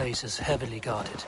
place is heavily guarded.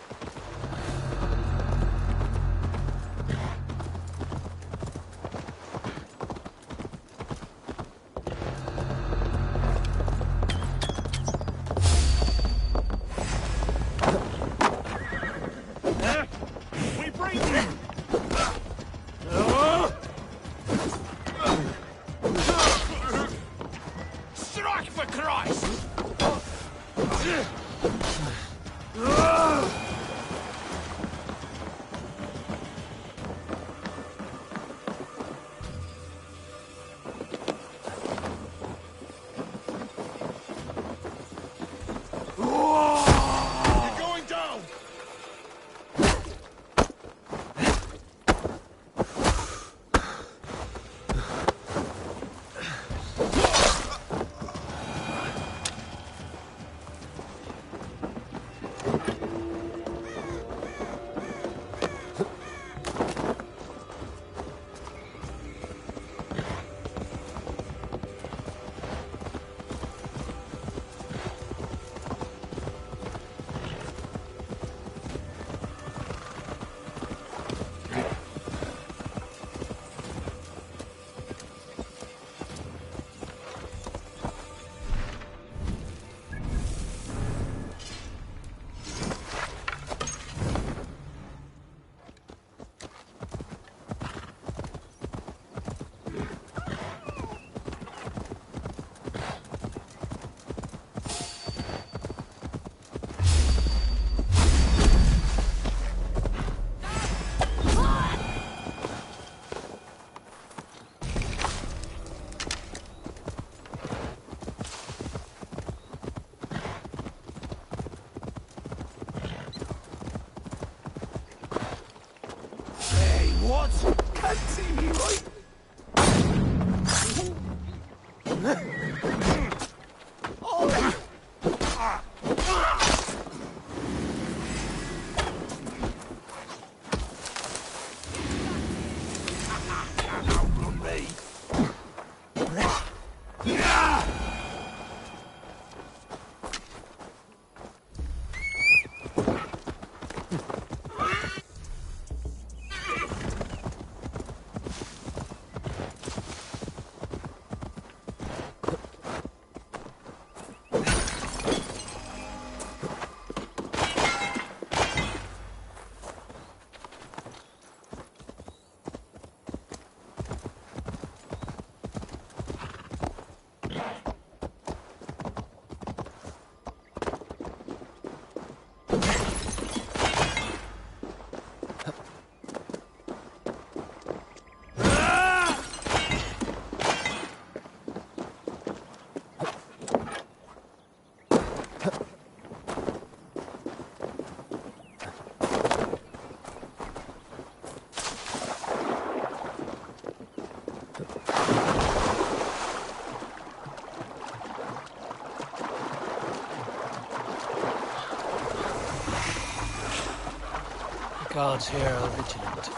Guards here are vigilant.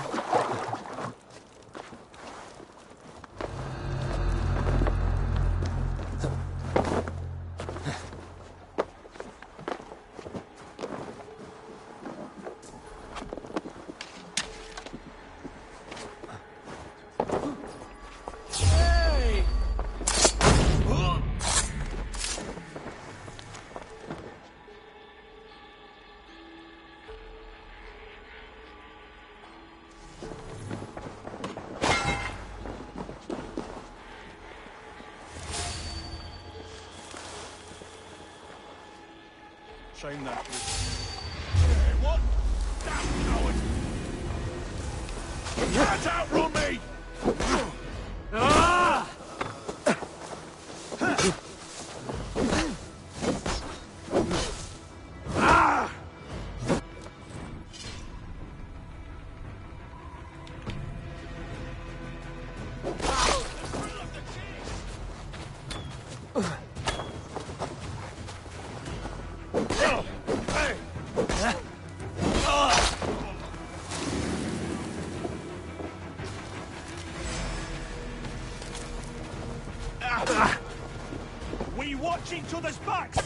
Shame that. Hey, what? Damn coward! You can't outrun me! Ah! Ah! We watch each other's backs!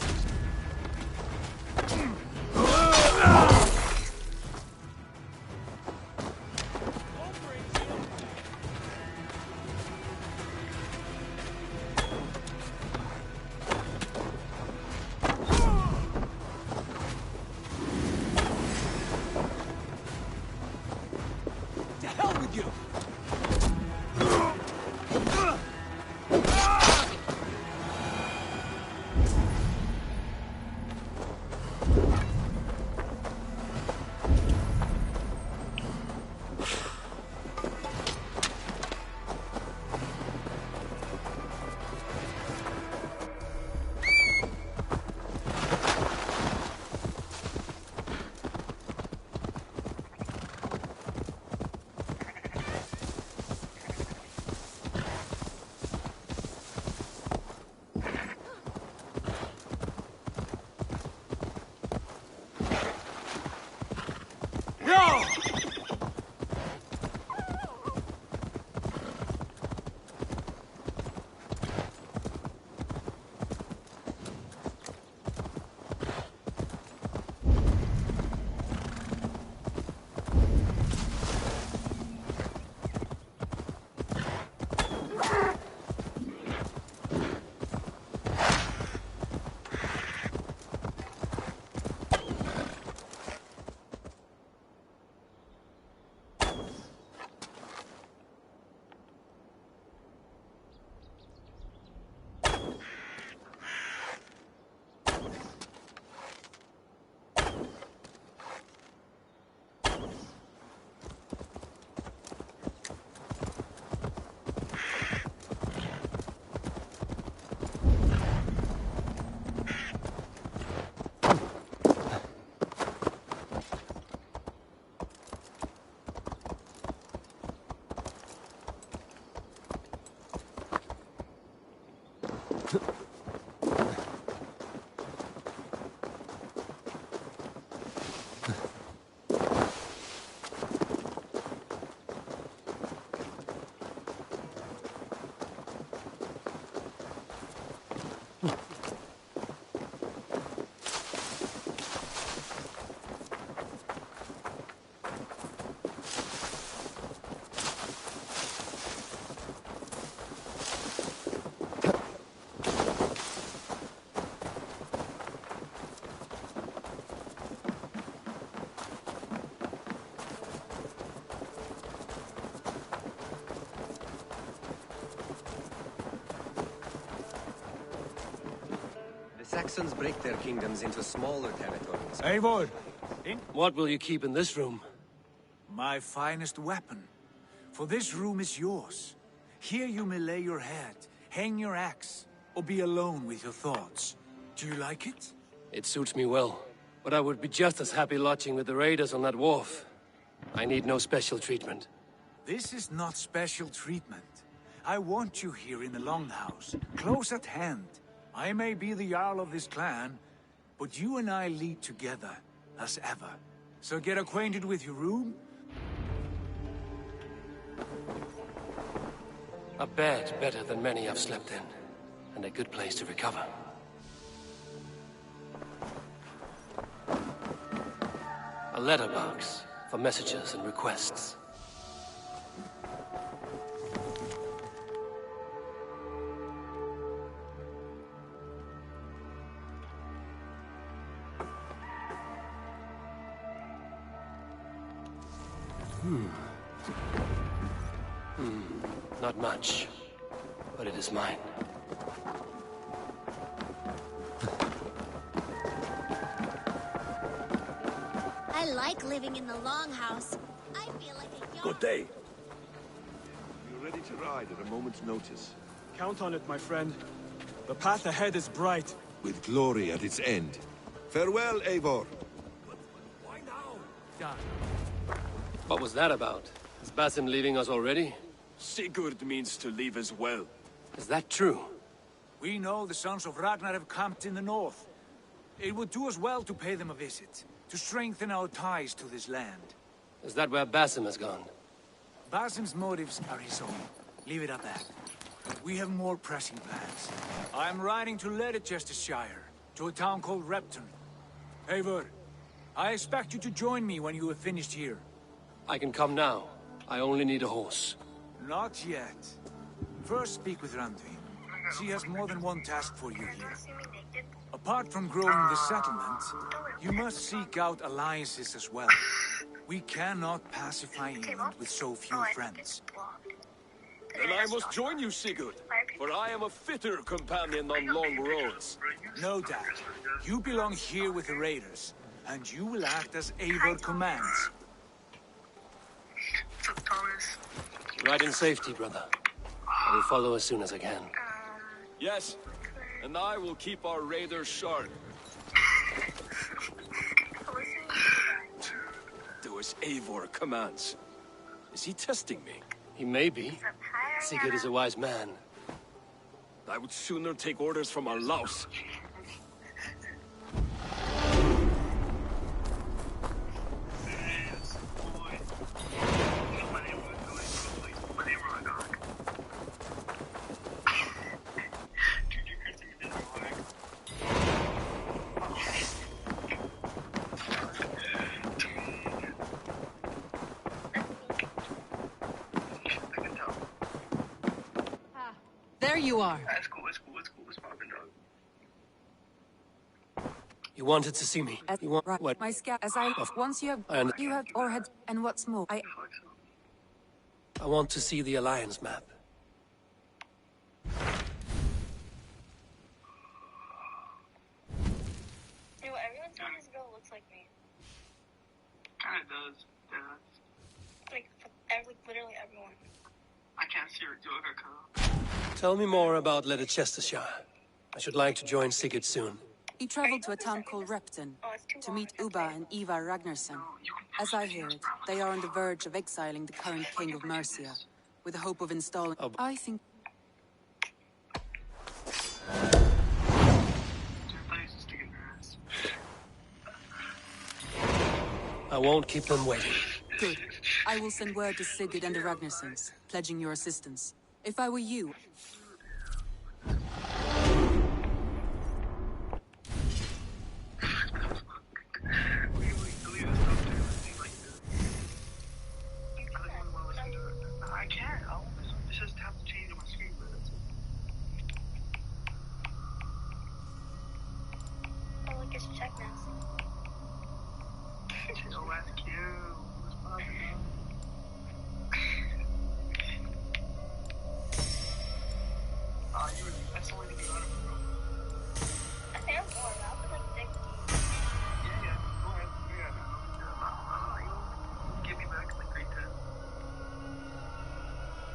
Saxons break their kingdoms into smaller territories. Eivor! What will you keep in this room? My finest weapon. For this room is yours. Here you may lay your head, hang your axe, or be alone with your thoughts. Do you like it? It suits me well. But I would be just as happy lodging with the raiders on that wharf. I need no special treatment. This is not special treatment. I want you here in the Longhouse, close at hand. I may be the Jarl of this clan, but you and I lead together, as ever. So get acquainted with your room. A bed better than many I've slept in, and a good place to recover. A letterbox for messages and requests. Not much, but it is mine. I like living in the Longhouse. I feel like a young... Good day. You're ready to ride at a moment's notice. Count on it, my friend. The path ahead is bright. With glory at its end. Farewell, Eivor. Why now? What was that about? Is Basim leaving us already? Sigurd means to leave as well. Is that true? We know the sons of Ragnar have camped in the north. It would do us well to pay them a visit, to strengthen our ties to this land. Is that where Basim has gone? Basim's motives are his own. Leave it at that. We have more pressing plans. I am riding to Leicestershire, to a town called Repton. Eivor, I expect you to join me when you have finished here. I can come now. I only need a horse. Not yet. First speak with Randvi. She has more than one task for you here. Apart from growing the settlement, you must seek out alliances as well. We cannot pacify England with so few friends. Then I must join you, Sigurd, for I am a fitter companion on long roads. No doubt. You belong here with the raiders, and you will act as Eivor commands. Ride in safety, brother. I will follow as soon as I can. Yes, and I will keep our raiders sharp. Do as Eivor commands. Is he testing me? He may be. Sigurd is a wise man. I would sooner take orders from a louse. There you are. That's cool, it's popping, dog. You wanted to see me. You want what? My scout, as I once you have, you have or had, and what's more, I want to see the Alliance map. You know, everyone saying this girl looks like me. Kinda does, yeah. Like, literally everyone. I can't see her do it, her. Tell me more about Leicestershire. I should like to join Sigurd soon. he traveled to a town called Repton to meet Ubba and Eva Ragnarsson. As I hear it, they are on the verge of exiling the current king of Mercia, with the hope of installing... I think... I won't keep them waiting. Good. I will send word to Sigurd and the Ragnarsons, pledging your assistance. If I were you... I can't. It's just have to change my screen, but that's it. Oh, look, it's check now. Oh, that's cute. What's poppin', that's the only thing you got, bro. I think I'm going out for like 60. Yeah, go ahead. Yeah, give me back like 310.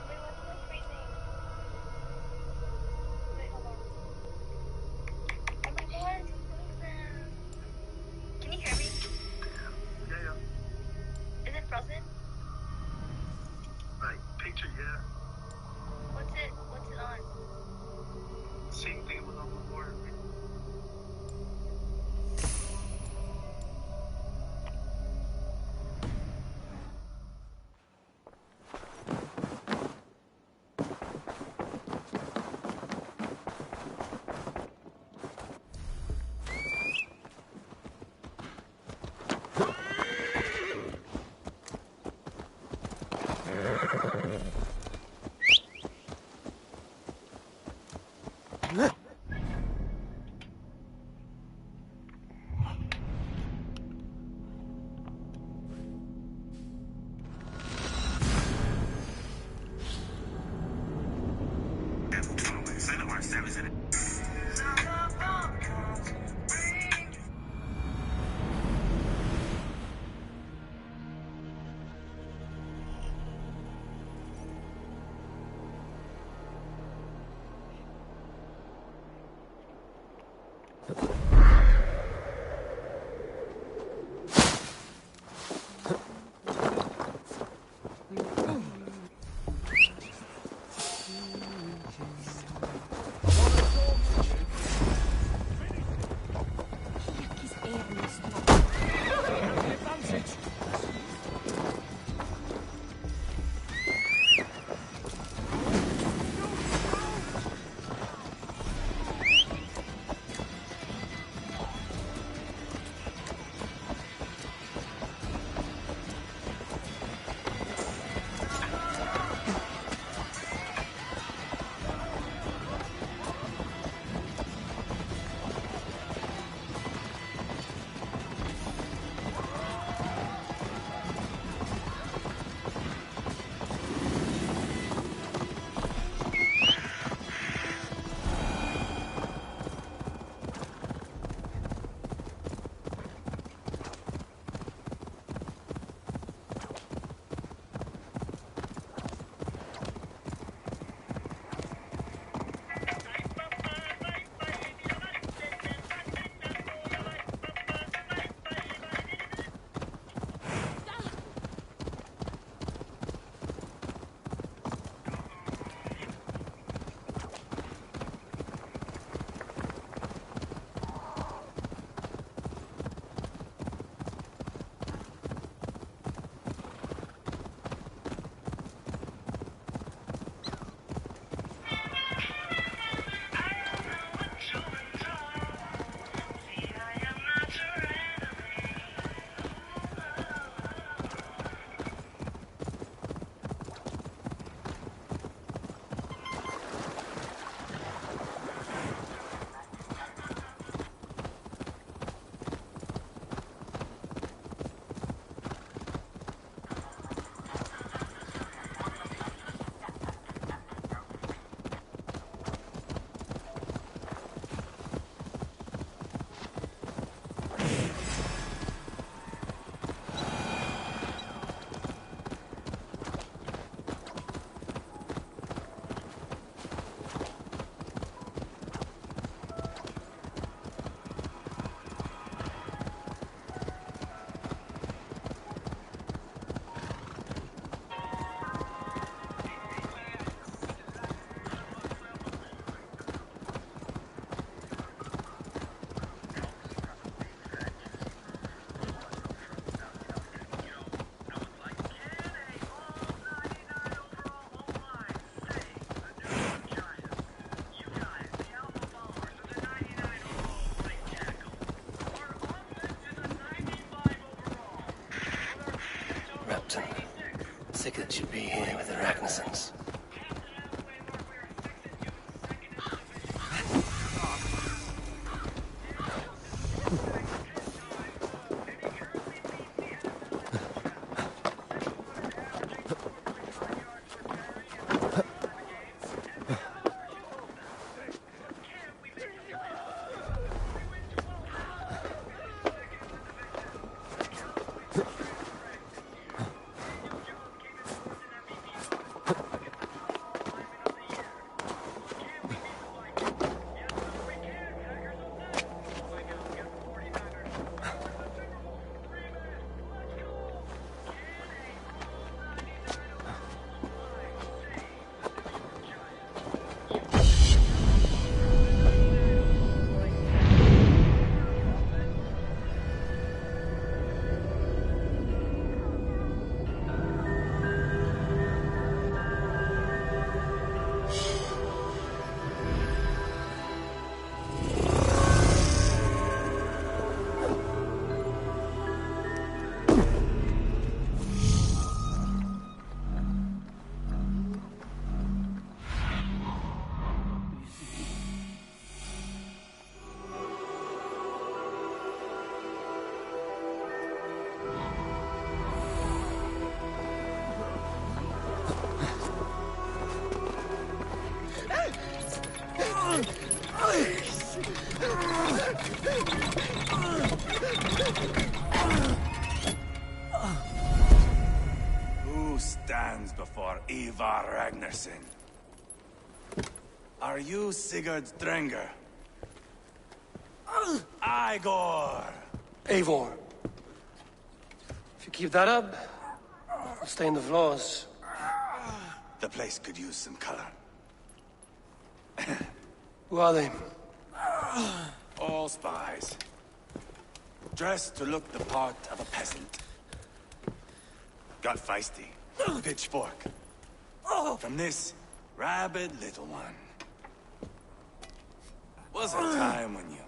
Wait, what's my freezing? Wait, hold on. Oh my god, it's frozen. Can you hear me? Yeah. Is it frozen? Like, picture, yeah. What's it on? Same thing it was on before. should be here with the Ragnarsons. Who stands before Ivar Ragnarsson? Are you Sigurd Drenger? Igor! Eivor. If you keep that up, I'll stain the floors. The place could use some color. Who are they? All spies. Dressed to look the part of a peasant. Got feisty. Pitchfork. From this rabid little one. Was a time when you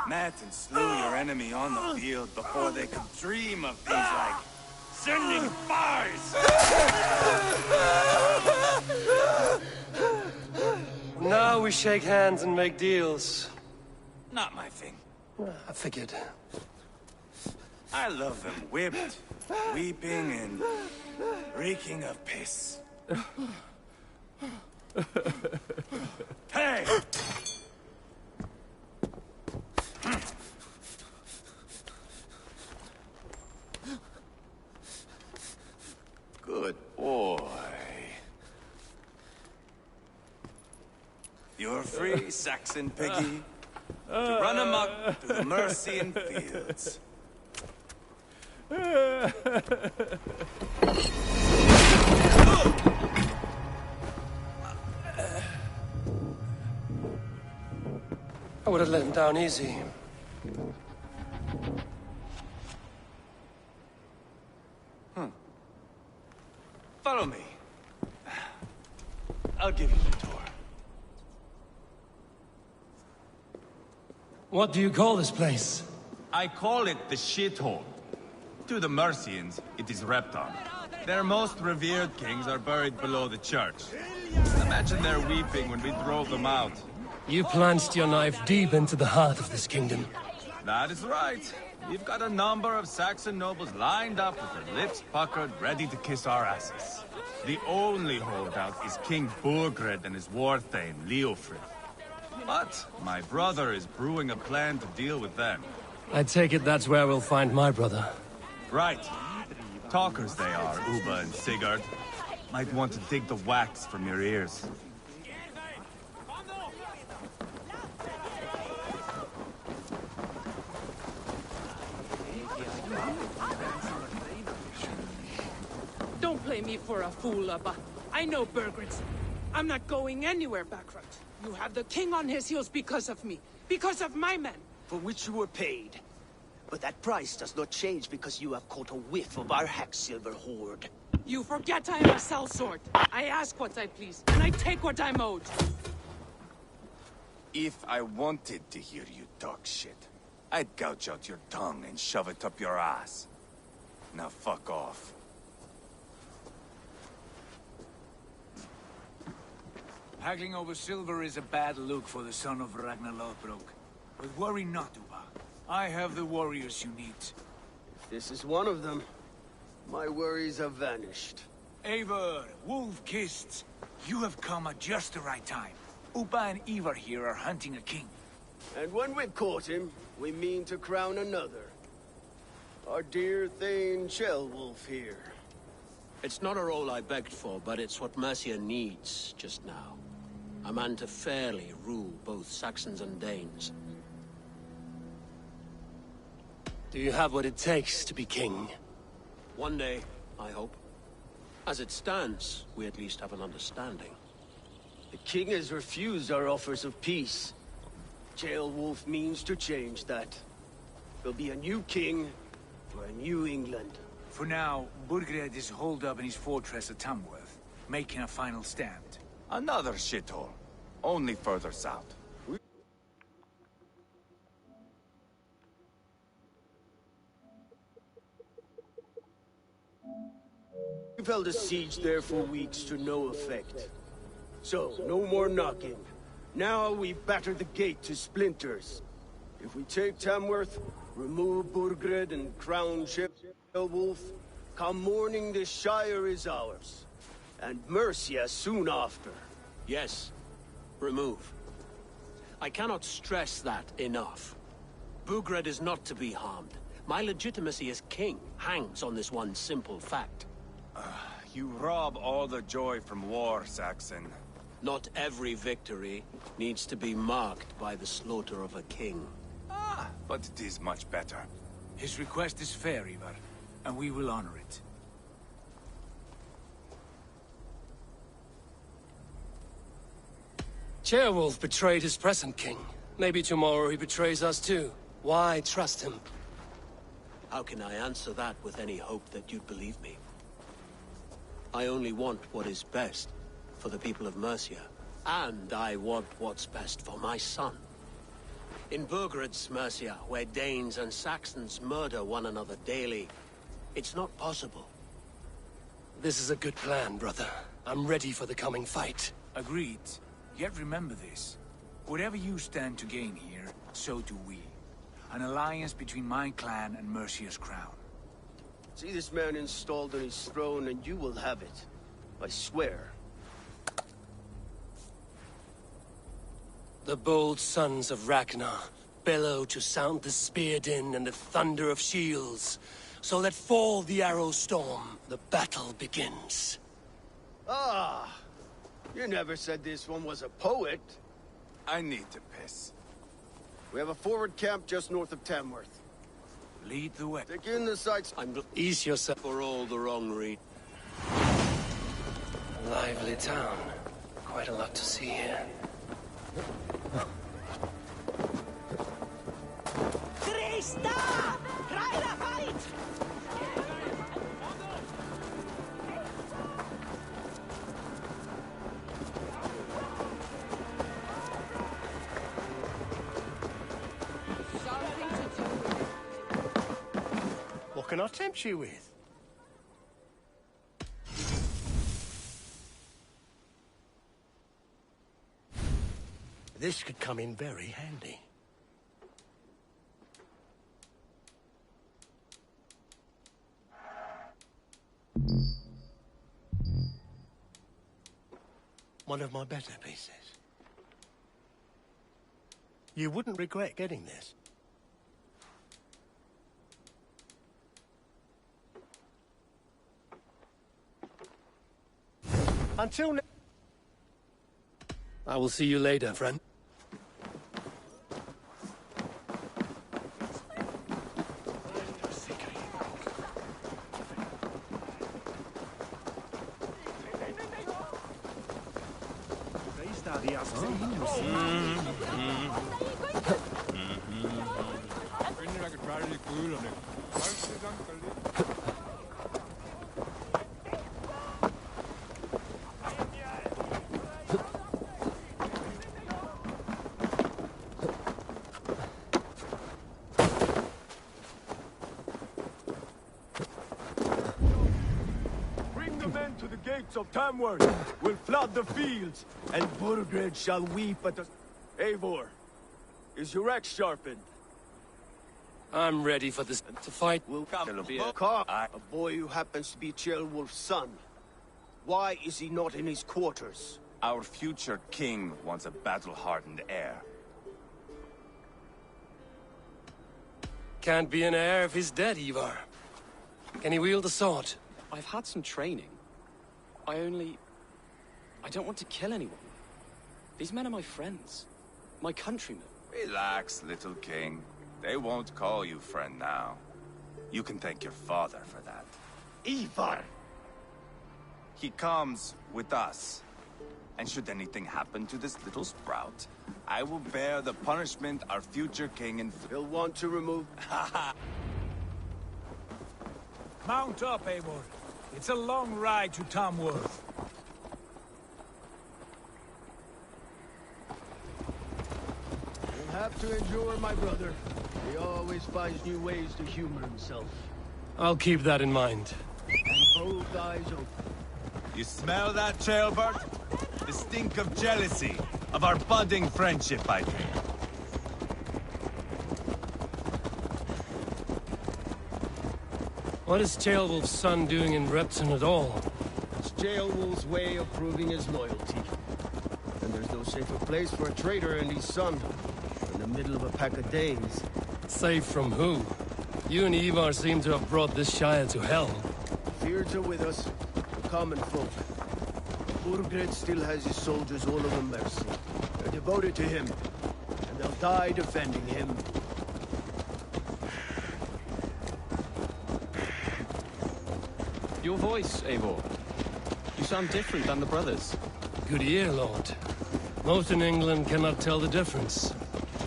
met and slew your enemy on the field before they could dream of things like sending spies! Now we shake hands and make deals. Not my thing. I figured. I love them whipped, weeping, and reeking of piss. Hey! Good boy. You're free, Saxon piggy, to run amok through the Mercian fields. I would have let him down easy. Follow me. I'll give you the tour. What do you call this place? I call it the shithole. To the Mercians, it is Repton. Their most revered kings are buried below the church. Imagine their weeping when we drove them out. You plunged your knife deep into the heart of this kingdom. That is right. We've got a number of Saxon nobles lined up with their lips puckered, ready to kiss our asses. The only holdout is King Burgred and his war thane, Leofrid. But my brother is brewing a plan to deal with them. I take it that's where we'll find my brother. Right. Talkers they are, Uba and Sigurd. Might want to dig the wax from your ears. Don't play me for a fool, Abba. I know Burgred's. I'm not going anywhere backward. You have the king on his heels because of me. Because of my men. For which you were paid. But that price does not change because you have caught a whiff of our Hacksilver hoard. You forget I am a sellsword. I ask what I please, and I take what I'm owed. If I wanted to hear you talk shit, I'd gouge out your tongue and shove it up your ass. Now fuck off. Haggling over silver is a bad look for the son of Ragnar Lothbrok. But worry not, Uba. I have the warriors you need. If this is one of them, my worries have vanished. Eivor, Wolf-Kissed, you have come at just the right time. Uba and Ivar here are hunting a king. And when we've caught him, we mean to crown another. Our dear Thane Ceolwulf here. It's not a role I begged for, but it's what Mercia needs just now. A man to fairly rule both Saxons and Danes. Do you have what it takes to be king? One day, I hope. As it stands, we at least have an understanding. The king has refused our offers of peace. Ceolwulf means to change that. There'll be a new king for a new England. For now, Burgred is holed up in his fortress at Tamworth, making a final stand. Another shithole. Only further south. We've held a siege there for weeks to no effect. So, no more knocking. Now we batter the gate to splinters. If we take Tamworth, remove Burgred and crown Ceolwulf, come morning the Shire is ours. And Mercia soon after. Yes, remove. I cannot stress that enough. Burgred is not to be harmed. My legitimacy as king hangs on this one simple fact. You rob all the joy from war, Saxon. Not every victory needs to be marked by the slaughter of a king. But it is much better. His request is fair, Ivar, and we will honor it. Ceolwulf betrayed his present king. Maybe tomorrow he betrays us too. Why trust him? How can I answer that with any hope that you'd believe me? I only want what is best for the people of Mercia. And I want what's best for my son. In Burgred's Mercia, where Danes and Saxons murder one another daily, it's not possible. This is a good plan, brother. I'm ready for the coming fight. Agreed. Yet remember this. Whatever you stand to gain here, so do we. An alliance between my clan and Mercia's crown. See this man installed on his throne and you will have it. I swear. The bold sons of Ragnar bellow to sound the spear din and the thunder of shields. So let fall the arrow storm. The battle begins. Ah! You never said this one was a poet. I need to piss. We have a forward camp just north of Tamworth. Lead the way. Take in the sights. Ease yourself. For all the wrong reasons. Lively town. Quite a lot to see here. Krista! Try the fight! What can I tempt you with? This could come in very handy. One of my better pieces. You wouldn't regret getting this. Until now. I will see you later, friend. Bring the men to the gates of Tamworth. We'll flood the fields. and Burgred shall weep at the... Eivor, is your axe sharpened? I'm ready for this to fight. Will come to be a boy who happens to be Ceolwulf's son. Why is he not in his quarters? Our future king wants a battle-hardened heir. Can't be an heir if he's dead, Ivar. Can he wield a sword? I've had some training. I don't want to kill anyone. These men are my friends. My countrymen. Relax, little king. They won't call you friend now. You can thank your father for that. Ivar! He comes with us. And should anything happen to this little sprout, I will bear the punishment our future king He'll want to remove... Mount up, Eivor. It's a long ride to Tamworth. You'll have to endure, my brother. He always finds new ways to humor himself. I'll keep that in mind. And both eyes open. You smell that, Ceolbert? The stink of jealousy, of our budding friendship, I think. What is Ceolwulf's son doing in Repton at all? It's Ceolwulf's way of proving his loyalty. And there's no safer place for a traitor and his son in the middle of a pack of Danes. Safe from who? You and Ivar seem to have brought this Shire to hell. Fears are with us, the common folk. Burgred still has his soldiers all over mercy. They're devoted to him, and they'll die defending him. Your voice, Eivor. You sound different than the brothers. Good ear, Lord. Most in England cannot tell the difference.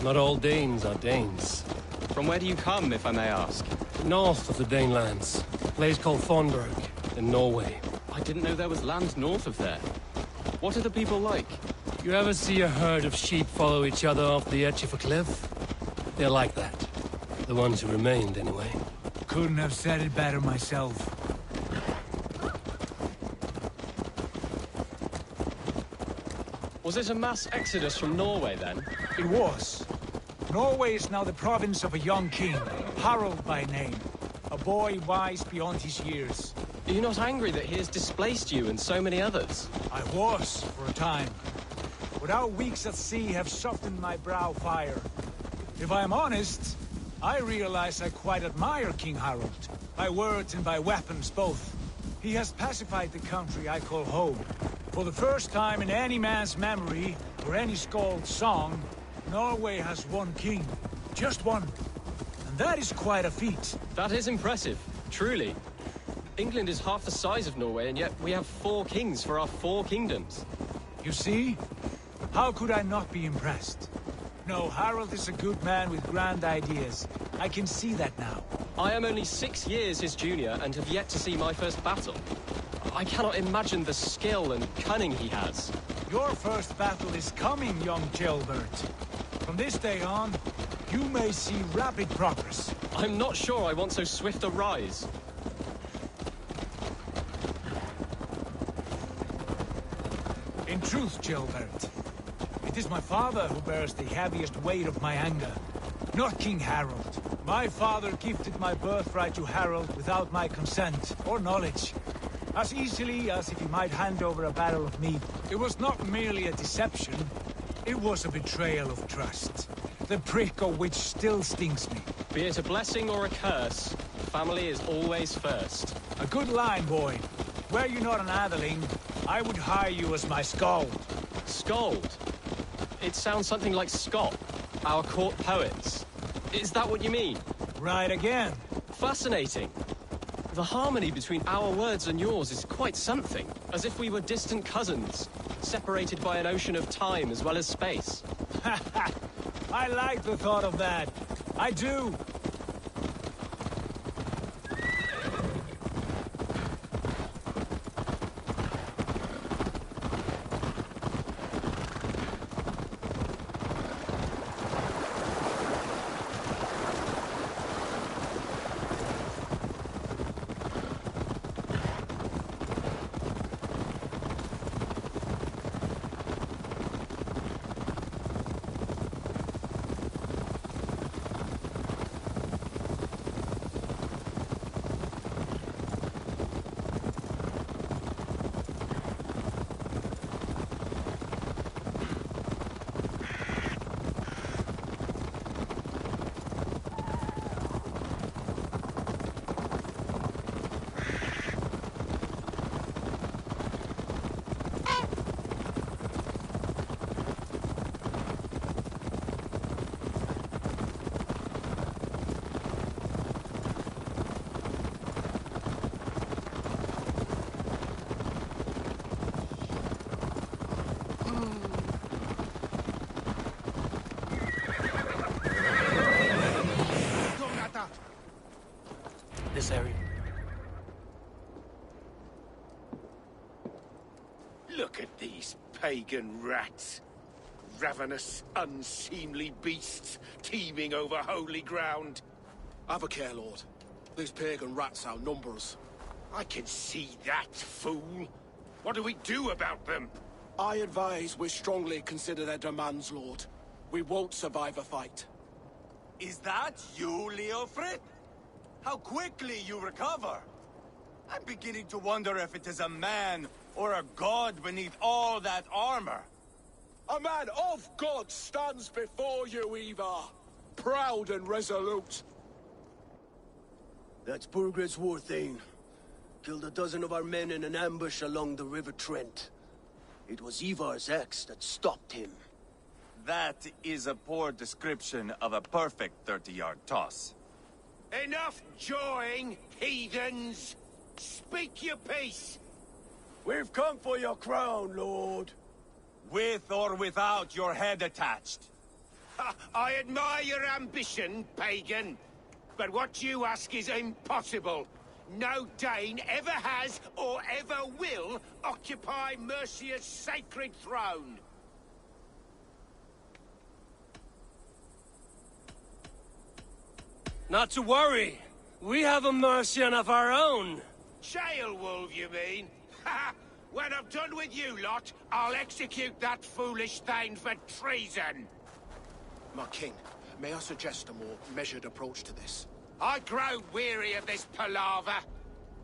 Not all Danes are Danes. From where do you come, if I may ask? North of the Danelands. A place called Thornburg, in Norway. I didn't know there was land north of there. What are the people like? You ever see a herd of sheep follow each other off the edge of a cliff? They're like that. The ones who remained, anyway. Couldn't have said it better myself. Was it a mass exodus from Norway, then? It was. Norway is now the province of a young king, Harald by name. A boy wise beyond his years. Are you not angry that he has displaced you and so many others? I was, for a time. But our weeks at sea have softened my brow fire. If I am honest, I realize I quite admire King Harald. By words and by weapons both. He has pacified the country I call home. For the first time in any man's memory, or any skald's song, Norway has one king. Just one. And that is quite a feat. That is impressive, truly. England is half the size of Norway, and yet we have 4 kings for our 4 kingdoms. You see? How could I not be impressed? No, Harald is a good man with grand ideas. I can see that now. I am only 6 years his junior, and have yet to see my first battle. I cannot imagine the skill and cunning he has. Your first battle is coming, young Ceolbert. From this day on, you may see rapid progress. I'm not sure I want so swift a rise. In truth, Ceolbert, it is my father who bears the heaviest weight of my anger, not King Harald. My father gifted my birthright to Harald without my consent or knowledge, as easily as if he might hand over a barrel of meat. It was not merely a deception, it was a betrayal of trust, the prick of which still stings me. Be it a blessing or a curse, family is always first. A good line, boy. Were you not an atheling, I would hire you as my skald. Skald? It sounds something like Scott, our court poets. Is that what you mean? Right again. Fascinating. The harmony between our words and yours is quite something. As if we were distant cousins, separated by an ocean of time as well as space. I like the thought of that. I do. pagan rats. Ravenous, unseemly beasts teeming over holy ground. Have a care, Lord. These pagan rats outnumber us. I can see that, fool. What do we do about them? I advise we strongly consider their demands, Lord. We won't survive a fight. Is that you, Leofrid? How quickly you recover! I'm beginning to wonder if it is a man or a god beneath all that armor. A man of God stands before you, Ivar. Proud and resolute. That's Burgred's Warthane. Killed a dozen of our men in an ambush along the River Trent. It was Ivar's axe that stopped him. That is a poor description of a perfect 30-yard toss. Enough jawing, heathens! Speak your piece! We've come for your crown, Lord. With or without your head attached. I admire your ambition, pagan. But what you ask is impossible. No Dane ever has or ever will occupy Mercia's sacred throne. Not to worry. We have a Mercian of our own. Jailwolf, you mean? When I'm done with you lot, I'll execute that foolish thing for treason. My king, may I suggest a more measured approach to this? I grow weary of this palaver.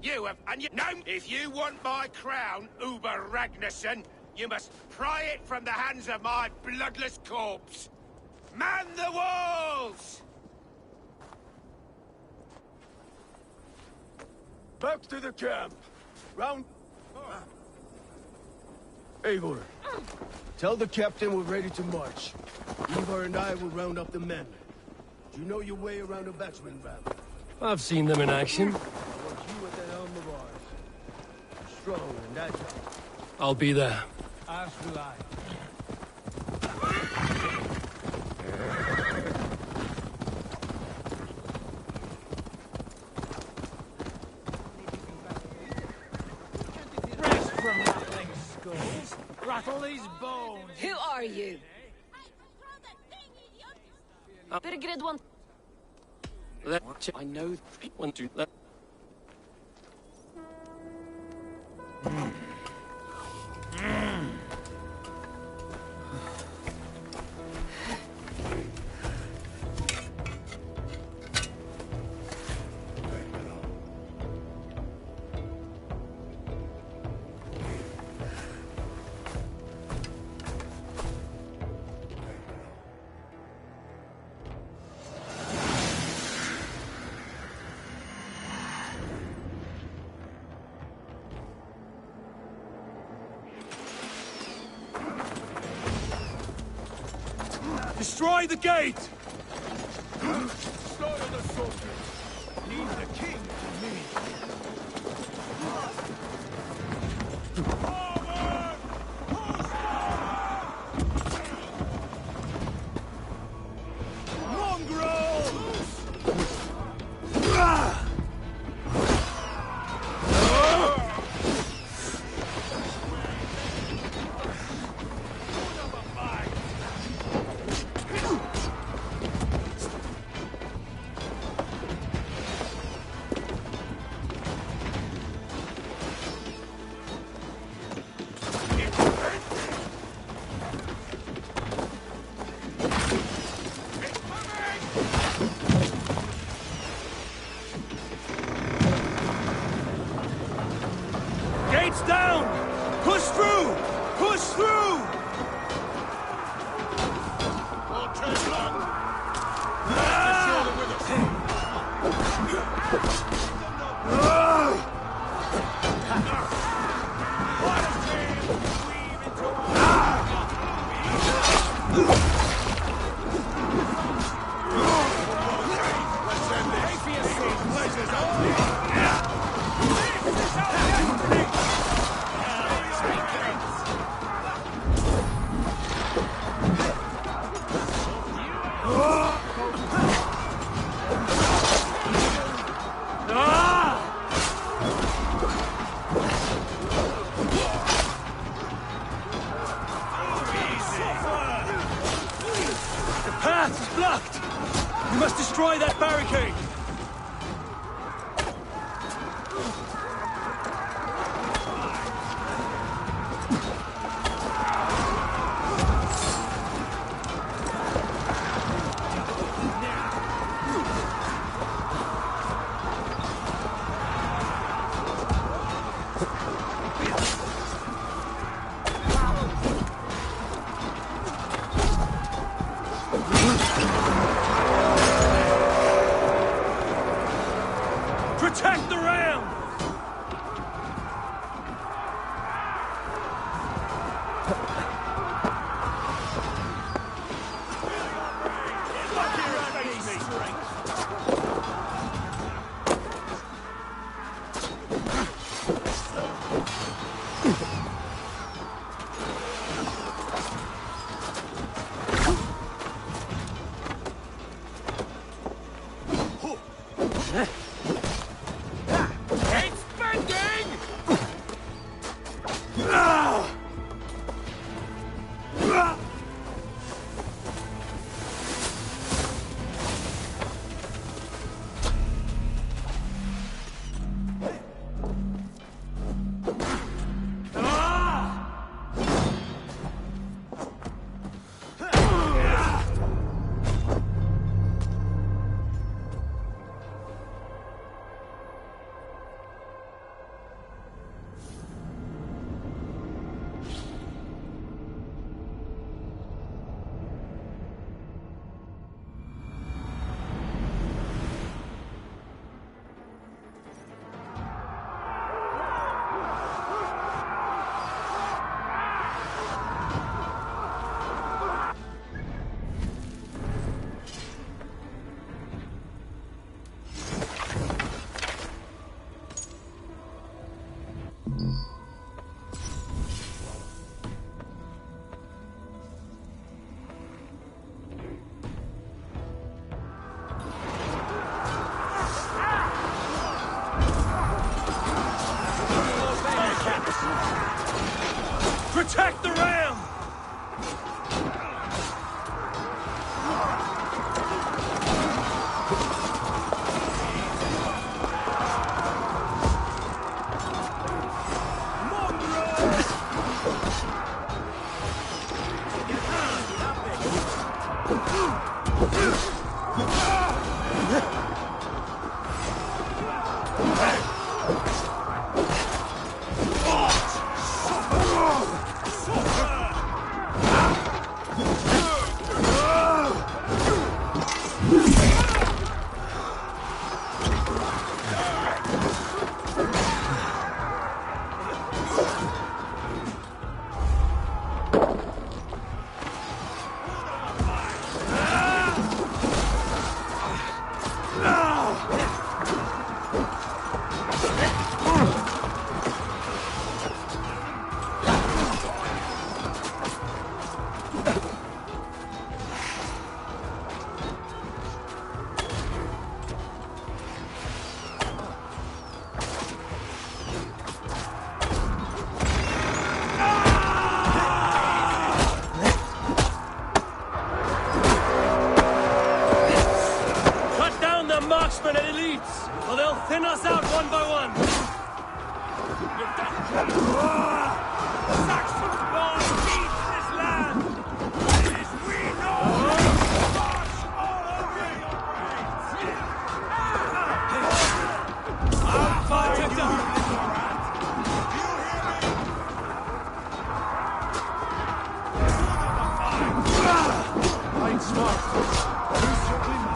You have, and you know, if you want my crown, Uber Ragnarsson, you must pry it from the hands of my bloodless corpse. Man the walls! Back to the camp. Round... Eivor, tell the captain we're ready to march. Ivar and I will round up the men. Do you know your way around a battering ram? I've seen them in action. I want you at the helm of ours. Strong and agile. I'll be there. As will I. Rest from rattling skulls. Rattle these bones. Who are you? Birgred wants... I know... Want to... Destroy the gate! Slaughter the soldiers! Leave the king to me! Gates down! Push through! Push through! Won't take long. path is blocked! We must destroy that barricade! Protect the ram! Protect the ram! Marksmen and elites, or they'll thin us out one by one. Saxons born eat this land. This we know. March all over your brains. I'll fight it down. Fight smart. Use your glimmer.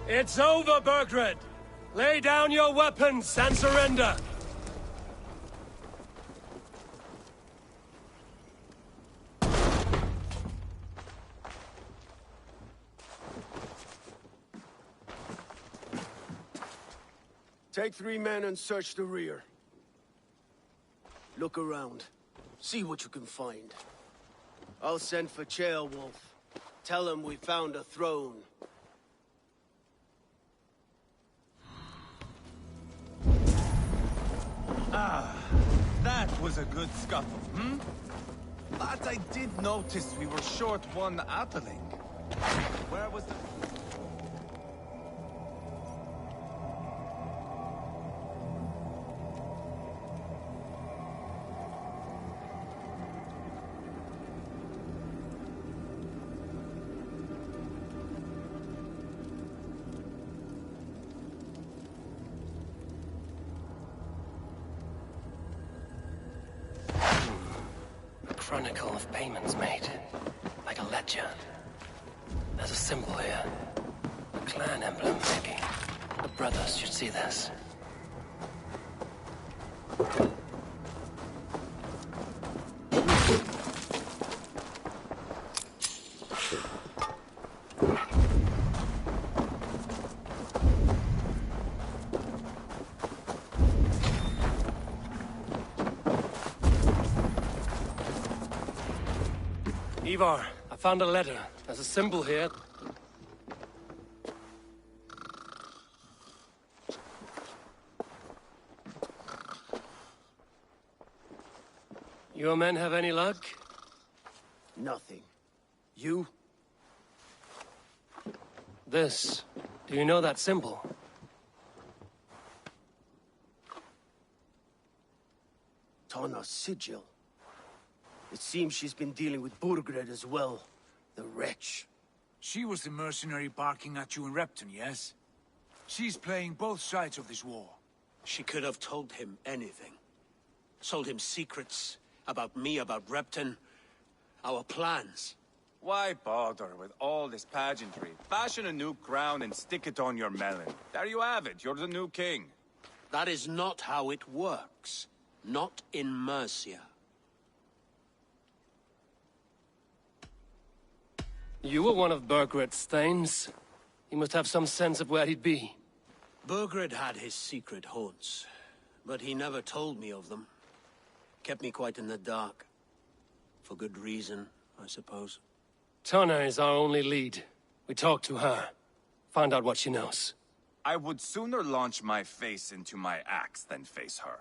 It's over, Burgred! Lay down your weapons and surrender! Take 3 men and search the rear. Look around. See what you can find. I'll send for Ceolwulf. Tell him we found a throne. Ah, that was a good scuffle, hmm? But I did notice we were short one appling. Where was the... Chronicle of payments made. Like a ledger. There's a symbol here. A clan emblem, maybe. The brothers should see this. Ivar, I found a letter. There's a symbol here. Your men have any luck? Nothing. You? This. Do you know that symbol? Tana's sigil. It seems she's been dealing with Burgred as well. The wretch. She was the mercenary barking at you in Repton, yes? She's playing both sides of this war. She could have told him anything. Told him secrets about me, about Repton, our plans. Why bother with all this pageantry? Fashion a new crown and stick it on your melon. There you have it, you're the new king. That is not how it works. Not in Mercia. You were one of Burgred's thanes. He must have some sense of where he'd be. Burgred had his secret haunts, but he never told me of them. Kept me quite in the dark. For good reason, I suppose. Tana is our only lead. We talk to her. Find out what she knows. I would sooner launch my face into my axe than face her.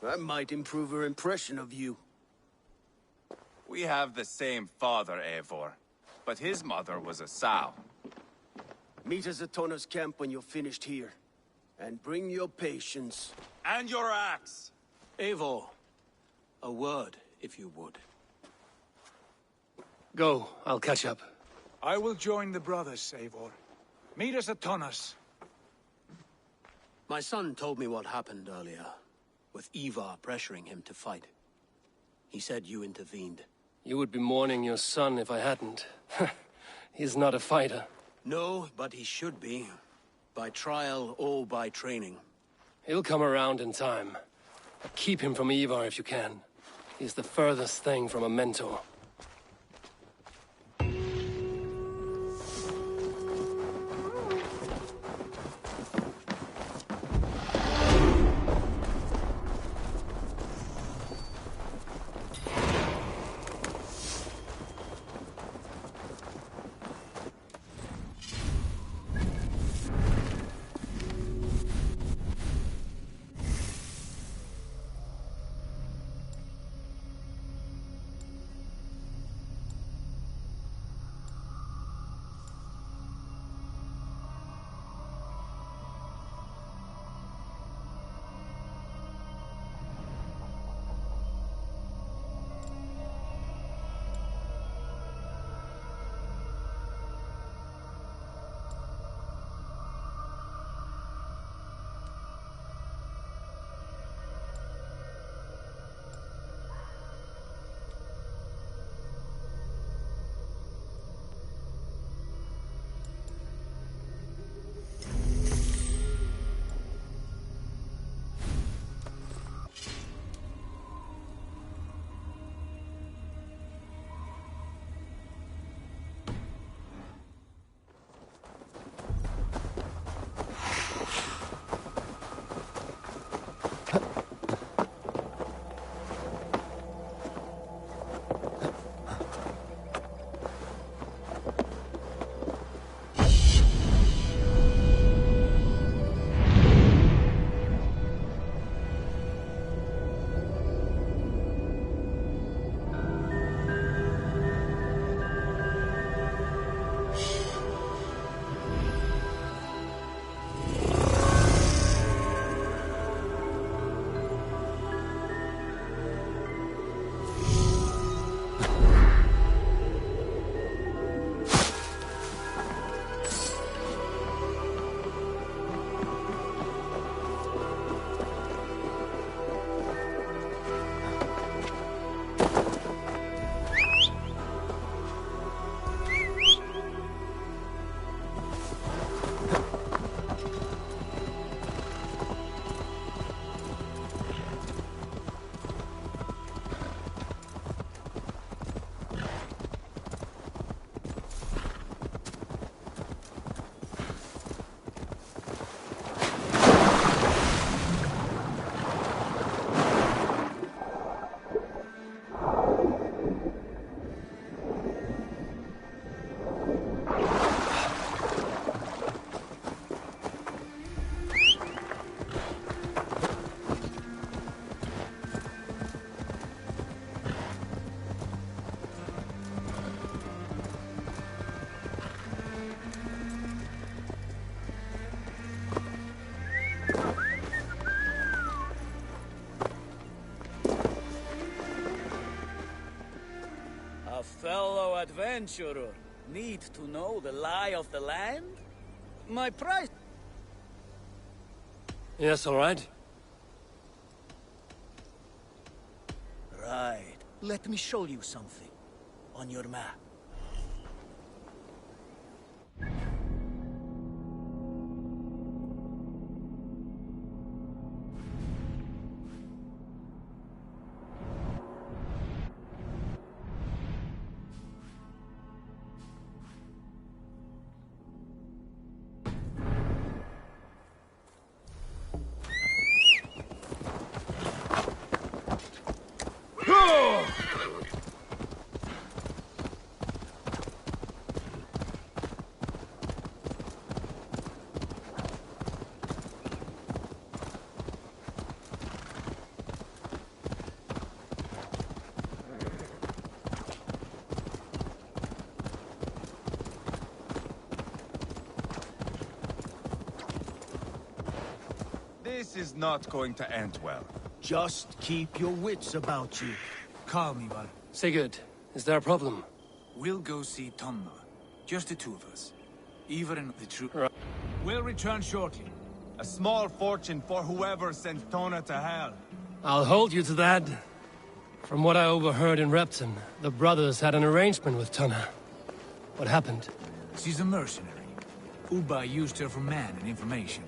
That might improve her impression of you. We have the same father, Eivor, but his mother was a sow. Meet us at Tana's camp when you're finished here. And bring your patience. And your axe! Eivor, a word, if you would. Go, I'll catch up. I will join the brothers, Eivor. Meet us at Tana's. My son told me what happened earlier, with Ivar pressuring him to fight. He said you intervened. You would be mourning your son if I hadn't. He's not a fighter. No, but he should be. By trial or by training. He'll come around in time. But keep him from Ivar if you can. He's the furthest thing from a mentor. adventurer need to know the lie of the land? My price... Yes, all right. Right. Let me show you something. On your map. This is not going to end well. Just keep your wits about you. Calm, Ivar. Sigurd, is there a problem? We'll go see Tonna. Just the two of us. Ivar and the troop. Right. We'll return shortly. A small fortune for whoever sent Tona to hell. I'll hold you to that. From what I overheard in Repton, the brothers had an arrangement with Tonna. What happened? She's a mercenary. Uba used her for man and information.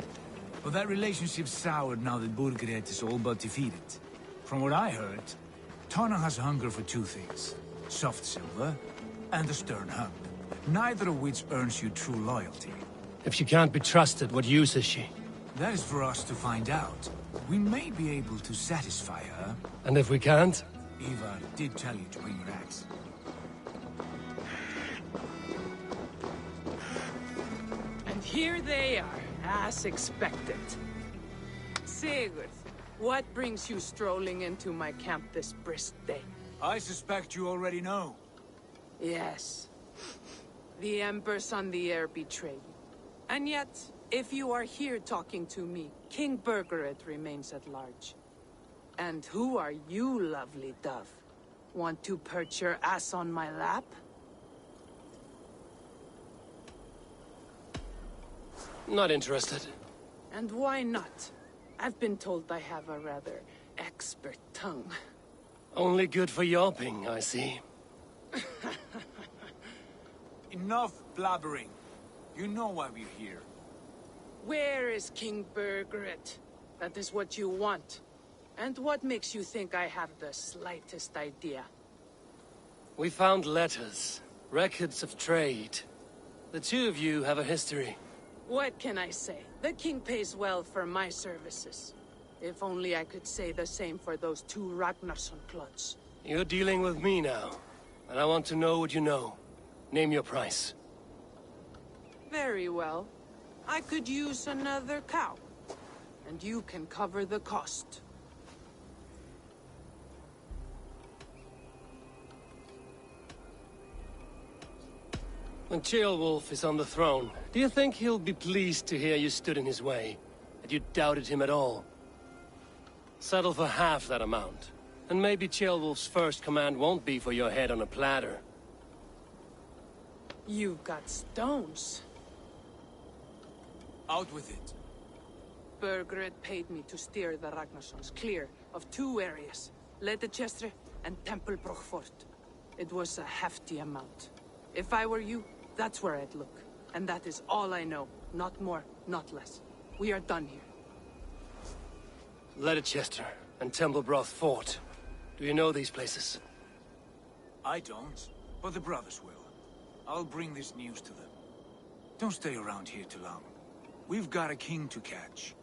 But that relationship soured now that Burgred is all but defeated. From what I heard, Tonna has hunger for two things. Soft silver and a stern hug. Neither of which earns you true loyalty. If she can't be trusted, what use is she? That is for us to find out. We may be able to satisfy her. And if we can't? Ivar did tell you to bring your axe. And here they are, as expected. Sigurd, what brings you strolling into my camp this brisk day? I suspect you already know. Yes. The Embers on the air betrayed you. And yet, if you are here talking to me, King Burgred remains at large. And who are you, lovely dove? Want to perch your ass on my lap? Not interested. And why not? I've been told I have a rather expert tongue. Only good for yawping, I see. Enough blabbering. You know why we're here. Where is King Burgred? That is what you want. And what makes you think I have the slightest idea? We found letters, records of trade. The two of you have a history. What can I say? The king pays well for my services. If only I could say the same for those two Ragnarsson clods. You're dealing with me now, and I want to know what you know. Name your price. Very well. I could use another cow. And you can cover the cost. When Ceolwulf is on the throne, do you think he'll be pleased to hear you stood in his way? That you doubted him at all? Settle for half that amount. And maybe Ceolwulf's first command won't be for your head on a platter. You've got stones. Out with it. Burgred paid me to steer the Ragnarssons clear of two areas. Leitechester and Tempelbroch Fort. It was a hefty amount. If I were you, that's where I'd look. And that is all I know. Not more, not less. We are done here. Leitechester and Tempelbroch Fort. Do you know these places? I don't, but the brothers will. I'll bring this news to them. Don't stay around here too long. We've got a king to catch.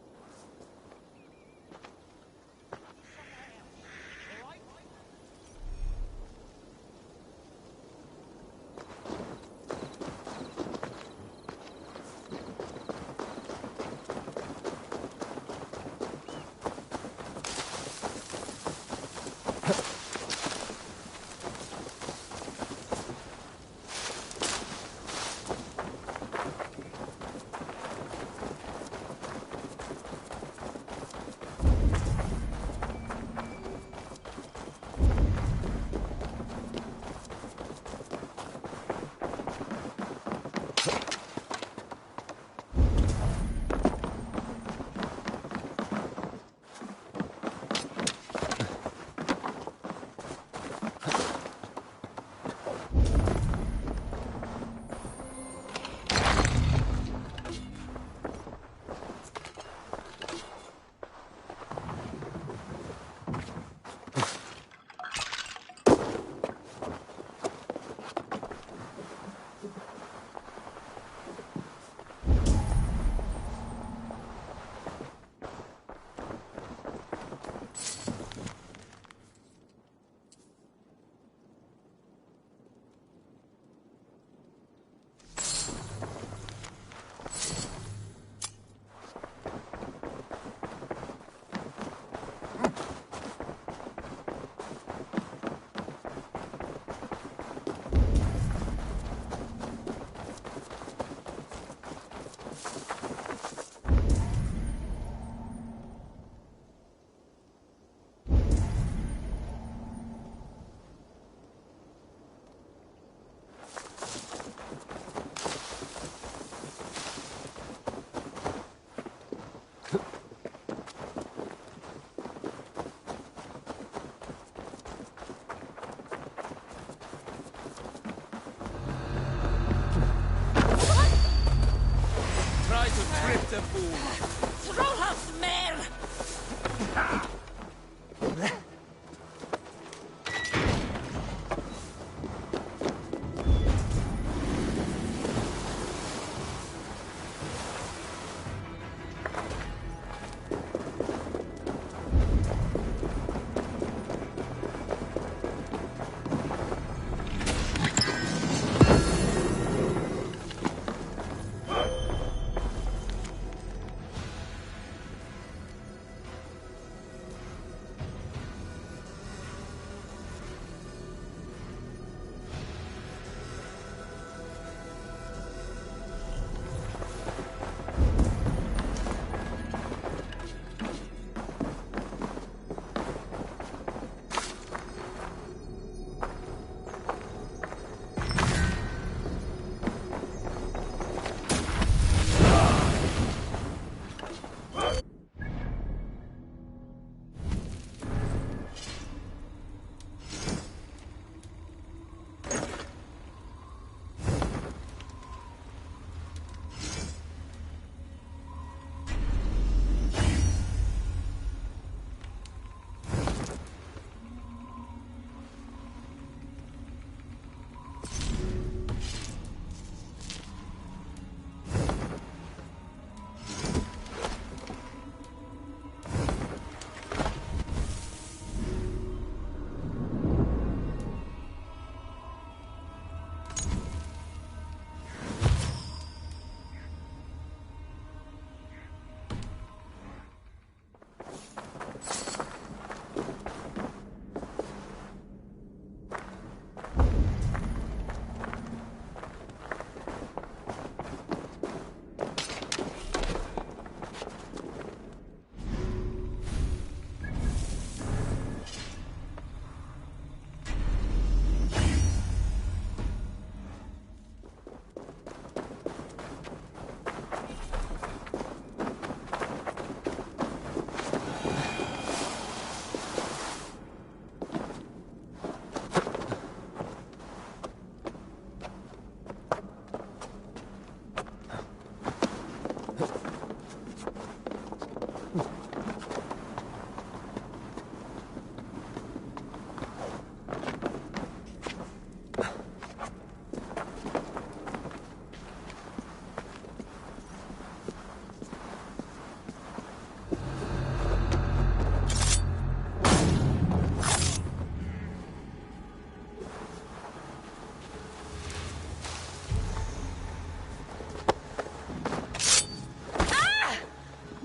try to trip the fool. Trollhouse mare!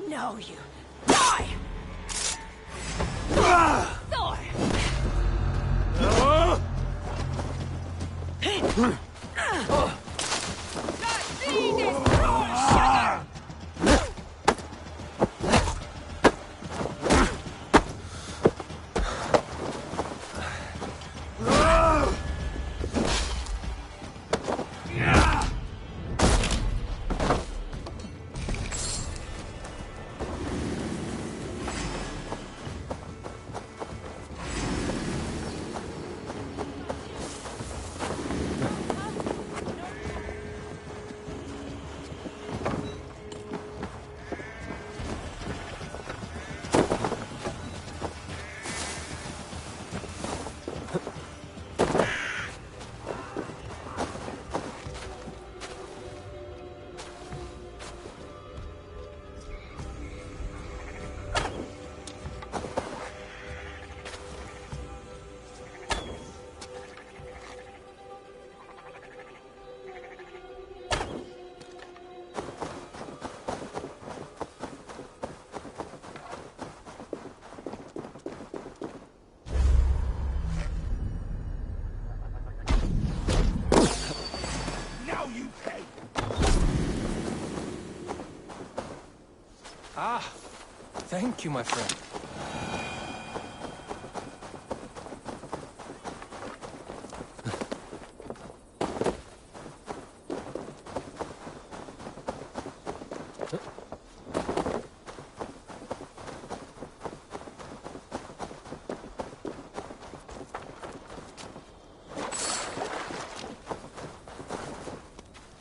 No, you die! Thor! Be destroyed, sugar! Ah, thank you, my friend.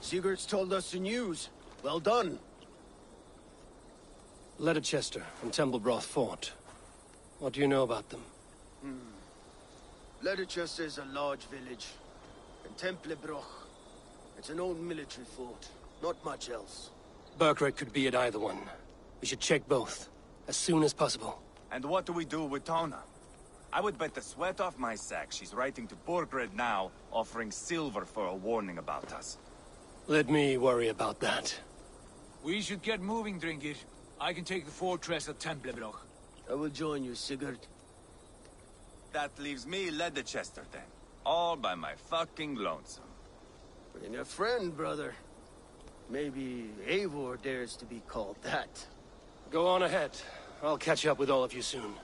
Sigurd's told us the news. Well done. Leicester and Templebroth fought. What do you know about them? Leicester is a large village. And Templebroch, it's an old military fort. Not much else. Burkred could be at either one. We should check both, as soon as possible. And what do we do with Tona? I would bet the sweat off my sack she's writing to Burkred now, offering silver for a warning about us. Let me worry about that. We should get moving, Drinkit. I can take the fortress at Templebroch. I will join you, Sigurd. That leaves me Leicester then. All by my fucking lonesome. Bring a friend, brother. Maybe Eivor dares to be called that. Go on ahead. I'll catch up with all of you soon.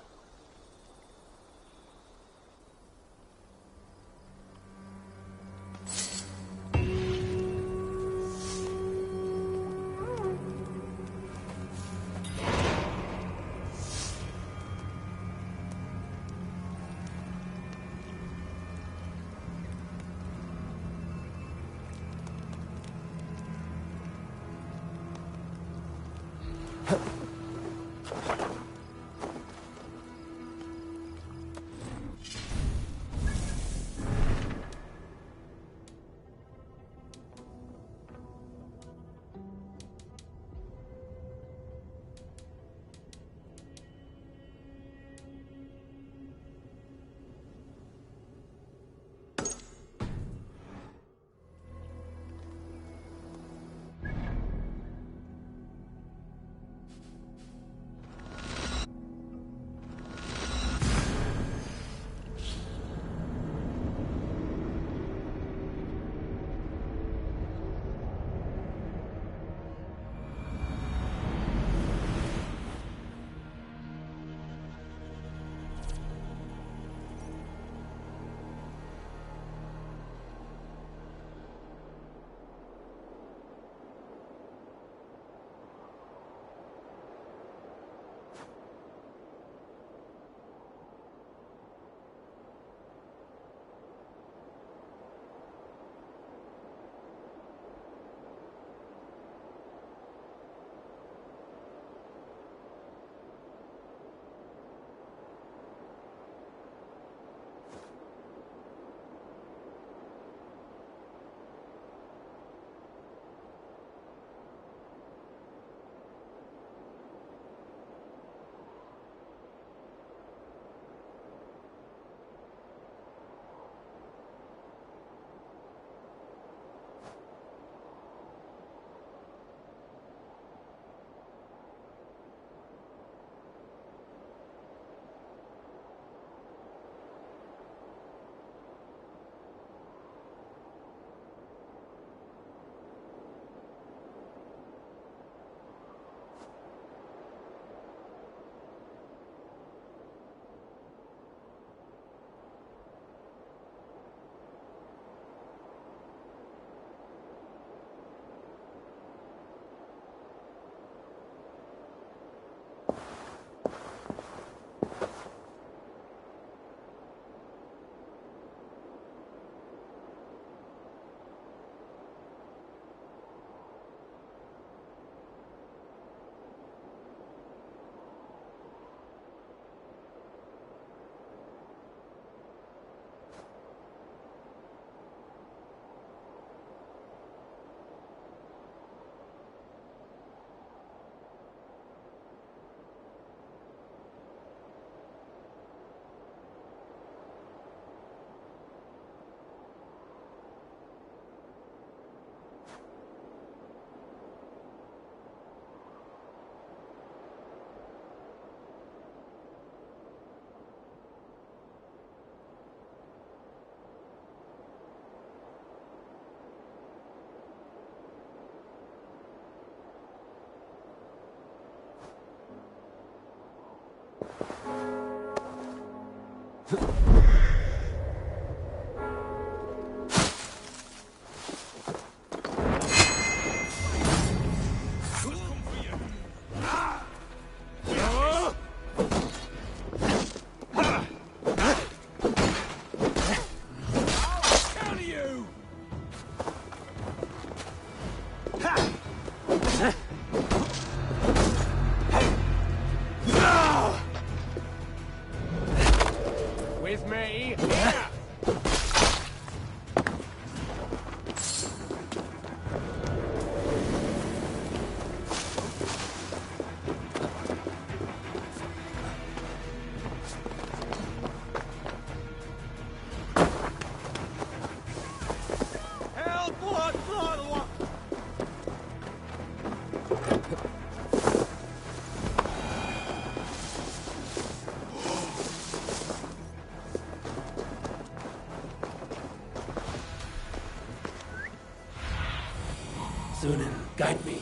Sunan, guide me.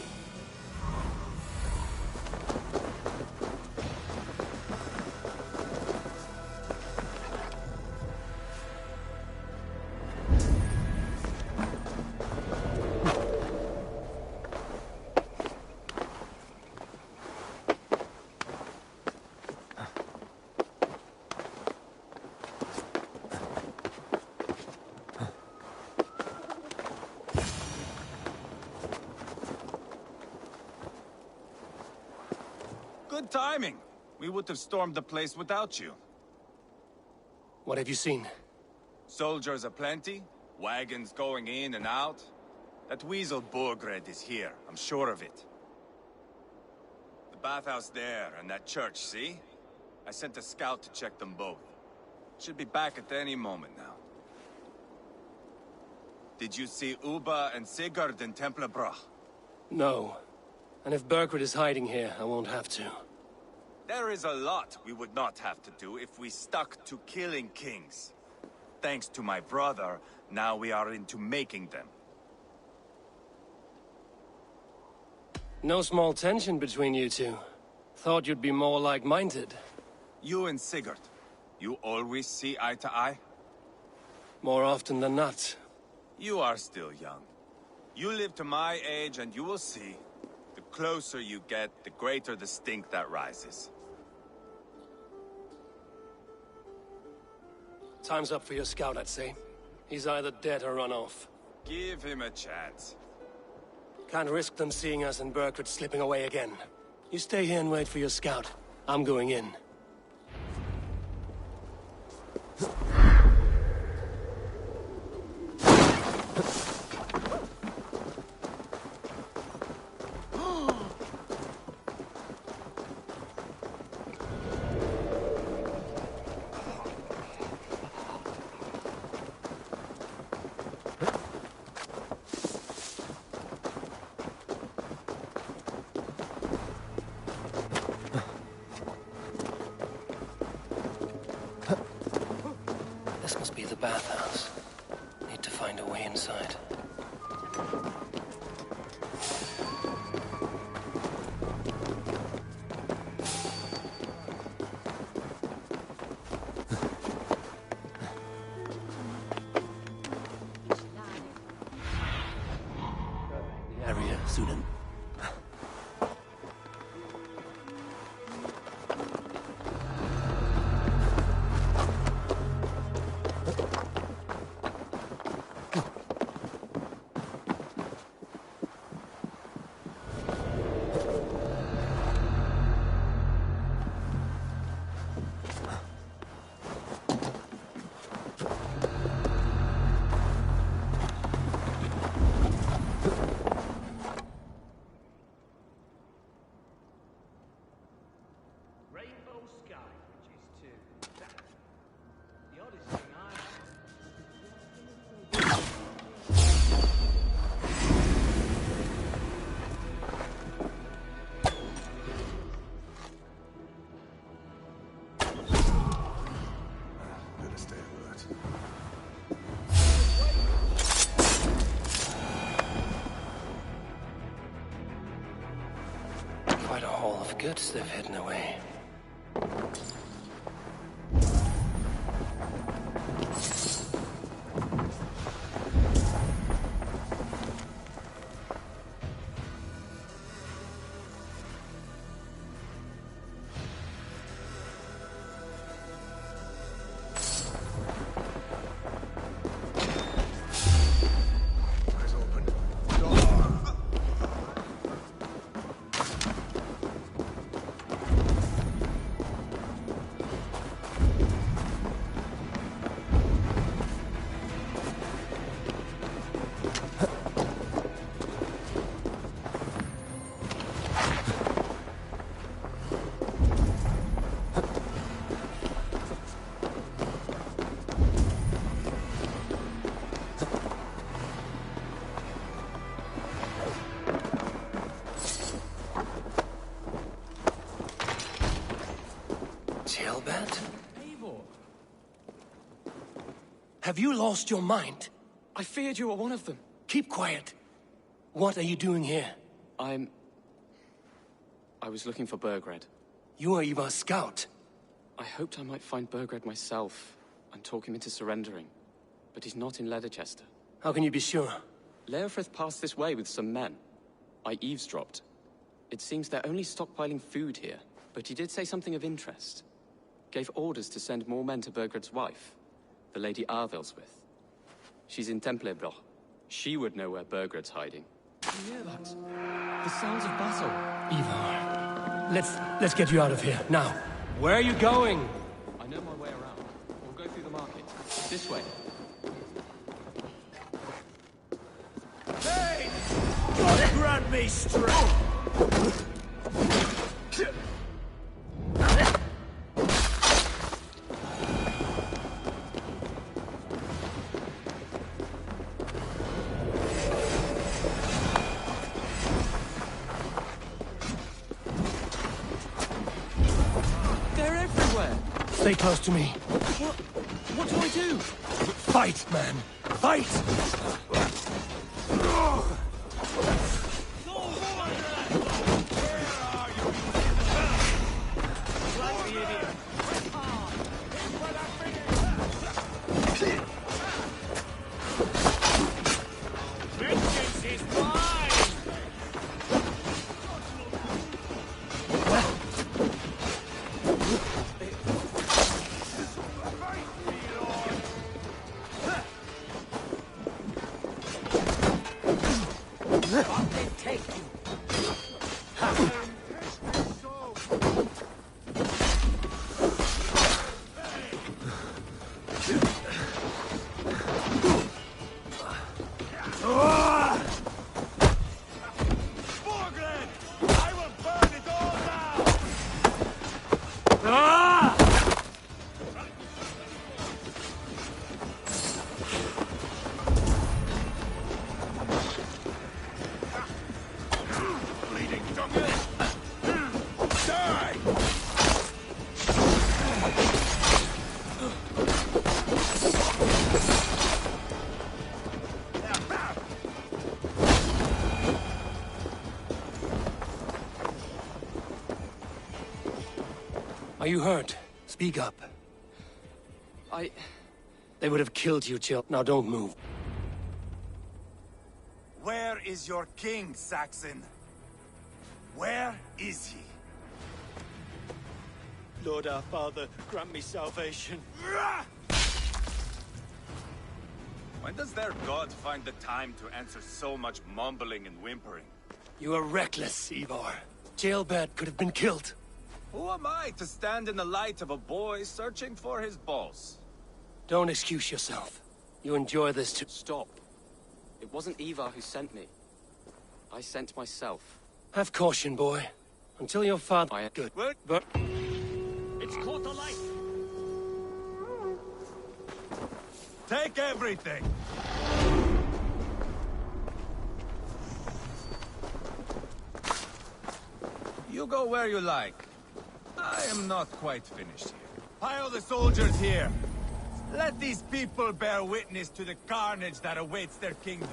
Good timing. We would have stormed the place without you. What have you seen? Soldiers aplenty, wagons going in and out. That weasel Borgred is here, I'm sure of it. The bathhouse there and that church, see? I sent a scout to check them both. Should be back at any moment now. Did you see Uba and Sigurd in Templebrach? No. And if Berkred is hiding here, I won't have to. There is a lot we would not have to do if we stuck to killing kings. Thanks to my brother, now we are into making them. No small tension between you two. Thought you'd be more like-minded. You and Sigurd, you always see eye to eye? More often than not. You are still young. You live to my age and you will see. The closer you get, the greater the stink that rises. Time's up for your scout, I'd say. He's either dead or run off. Give him a chance. Can't risk them seeing us and Berkred slipping away again. You stay here and wait for your scout. I'm going in. This must be the bathhouse. Need to find a way inside. The area, Sunan. Quite a haul of goods they've hidden away. Have you lost your mind? I feared you were one of them. Keep quiet. What are you doing here? I was looking for Burgred. You are Ivar's scout. I hoped I might find Burgred myself and talk him into surrendering. But he's not in Leatherchester. How can you be sure? Leofrith passed this way with some men. I eavesdropped. It seems they're only stockpiling food here, but he did say something of interest. Gave orders to send more men to Burgred's wife, the Lady Arvelswith. She's in Templebroch. She would know where Burgred's hiding. You hear that? The sounds of battle. Ivar, let's get you out of here, now. Where are you going? I know my way around. We'll go through the market. This way. Hey! God grant me strength! They're everywhere! Stay close to me. What do I do? Fight, man! Fight! Are you hurt? Speak up. They would have killed you, Chill. Now don't move. Where is your king, Saxon? Where is he? Lord our Father, grant me salvation. When does their god find the time to answer so much mumbling and whimpering? You are reckless, Ivar. Jailbird could have been killed. Who am I to stand in the light of a boy searching for his boss? Don't excuse yourself. You enjoy this too. Stop. It wasn't Ivar who sent me. I sent myself. Have caution, boy. Until your father... Good. But... It's caught alight! Take everything! You go where you like. I am not quite finished here. Pile the soldiers here. Let these people bear witness to the carnage that awaits their kingdom.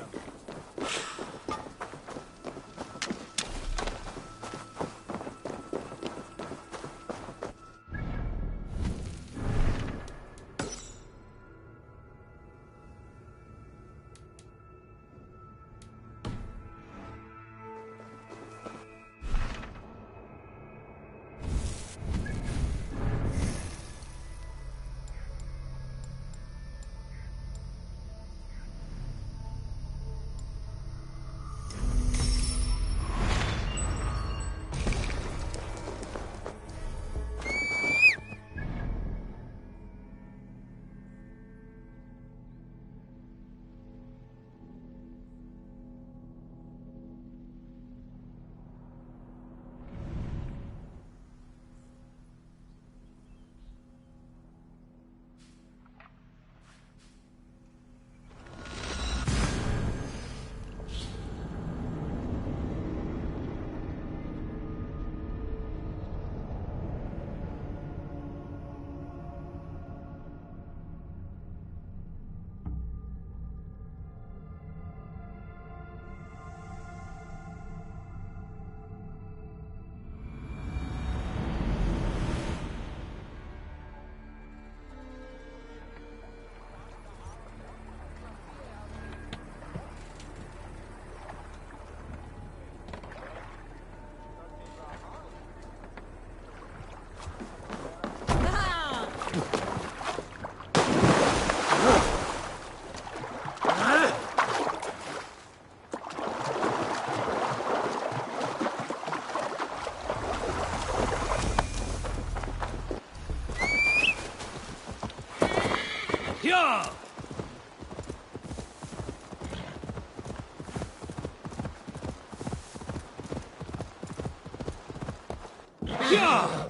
Sure!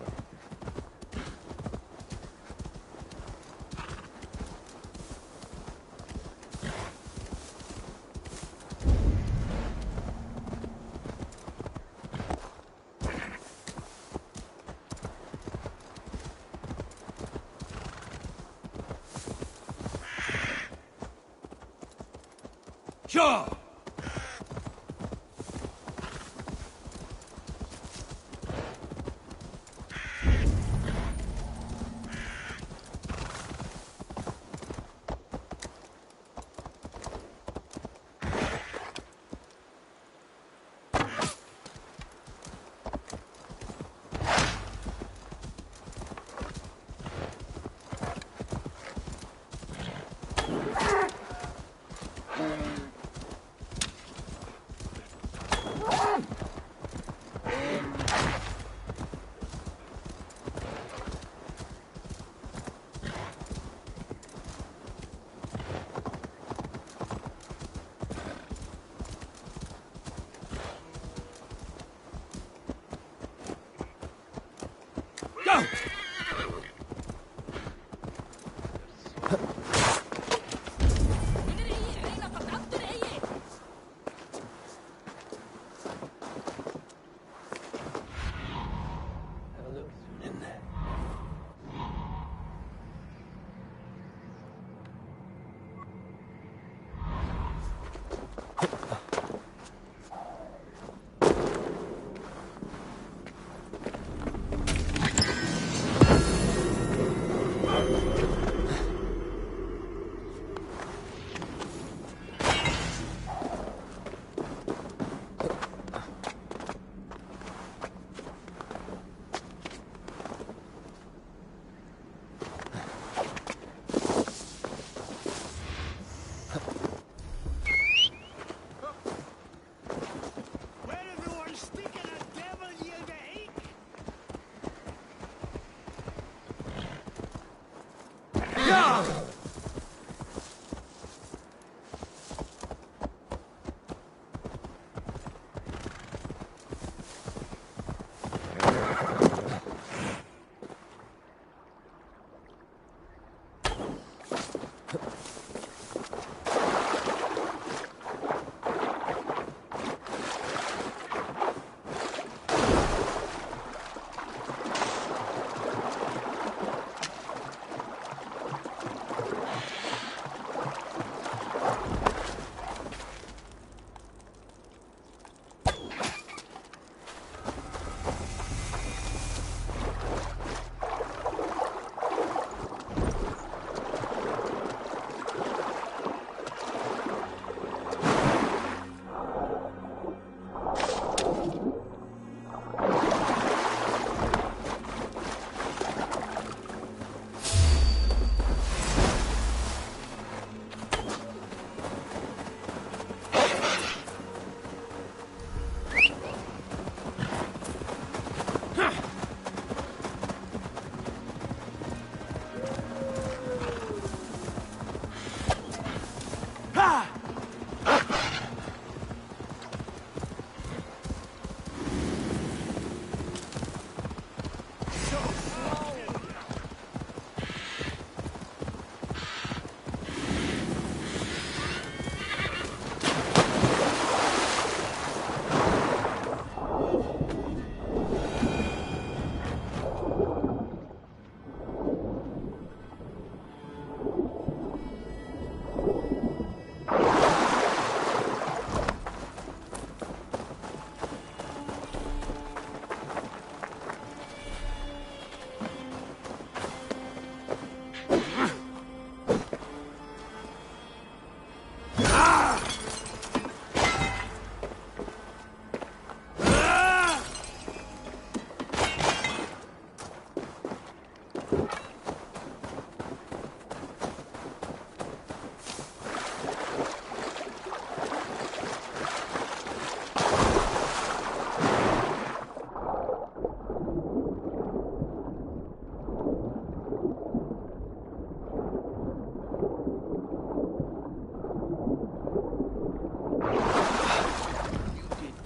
Go!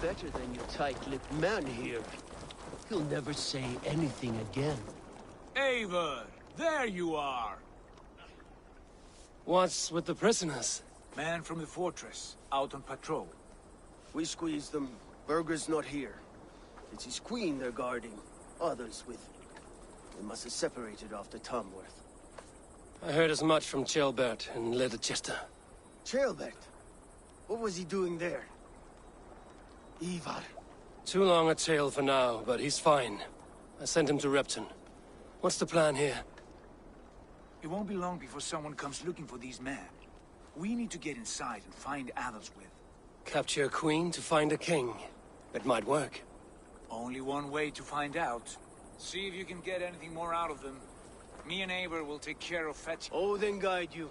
Better than your tight-lipped man here. He'll never say anything again. Eivor, there you are. What's with the prisoners? Man from the fortress, out on patrol. We squeezed them. Berger's not here. It's his queen they're guarding. Others with him. They must have separated after Tamworth. I heard as much from Ceolbert in Leicester. Ceolbert? What was he doing there? Ivar. Too long a tale for now, but he's fine. I sent him to Repton. What's the plan here? It won't be long before someone comes looking for these men. We need to get inside and find Adelswith. Capture a queen to find a king. It might work. Only one way to find out. See if you can get anything more out of them. Me and Eivor will take care of fetching. Odin guide you.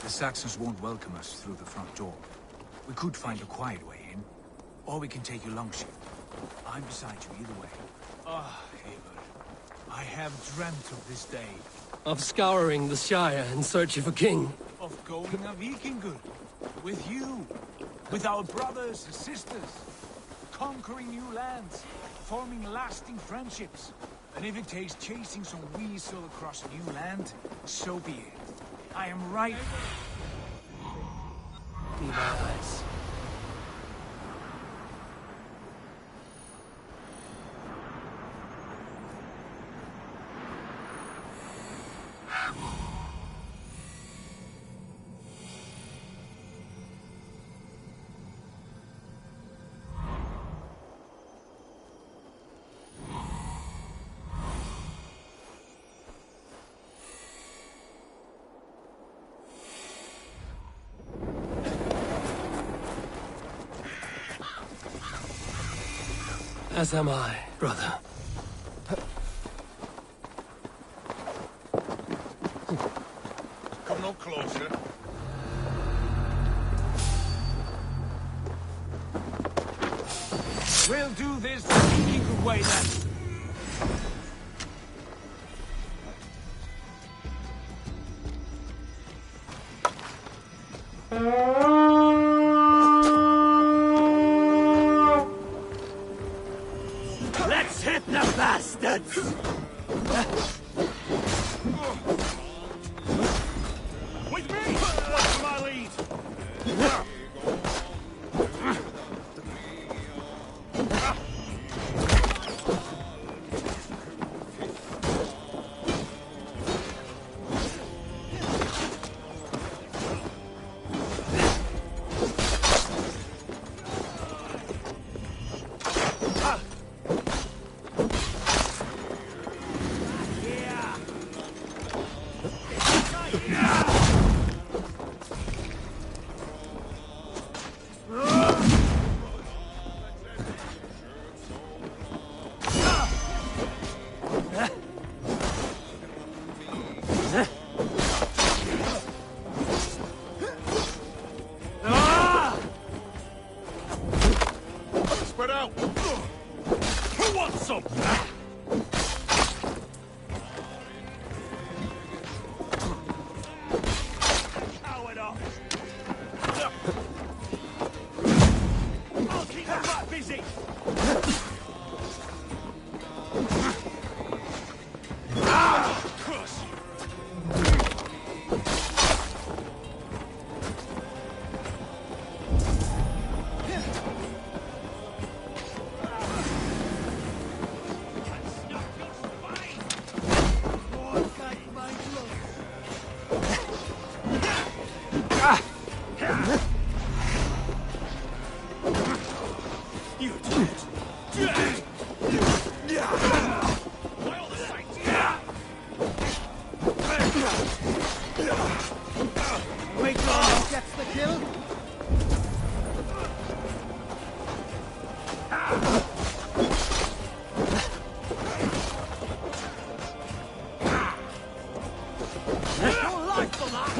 The Saxons won't welcome us through the front door. We could find a quiet way in, or we can take your longship. I'm beside you either way. Ah, Eivor. I have dreamt of this day. Of scouring the Shire in search of a king. Of going a Vikingur. With you. With our brothers and sisters. Conquering new lands. Forming lasting friendships. And if it takes chasing some weasel across a new land, so be it. I am right. Be my eyes. As am I, brother. Come no closer. We'll do this the Vikingur way then. Let's hit the bastards! With me! What's my lead? Spread out! Who wants some? Coward up! I'll keep the rat busy! Curse you! Wait till he gets the kill. Your life for that!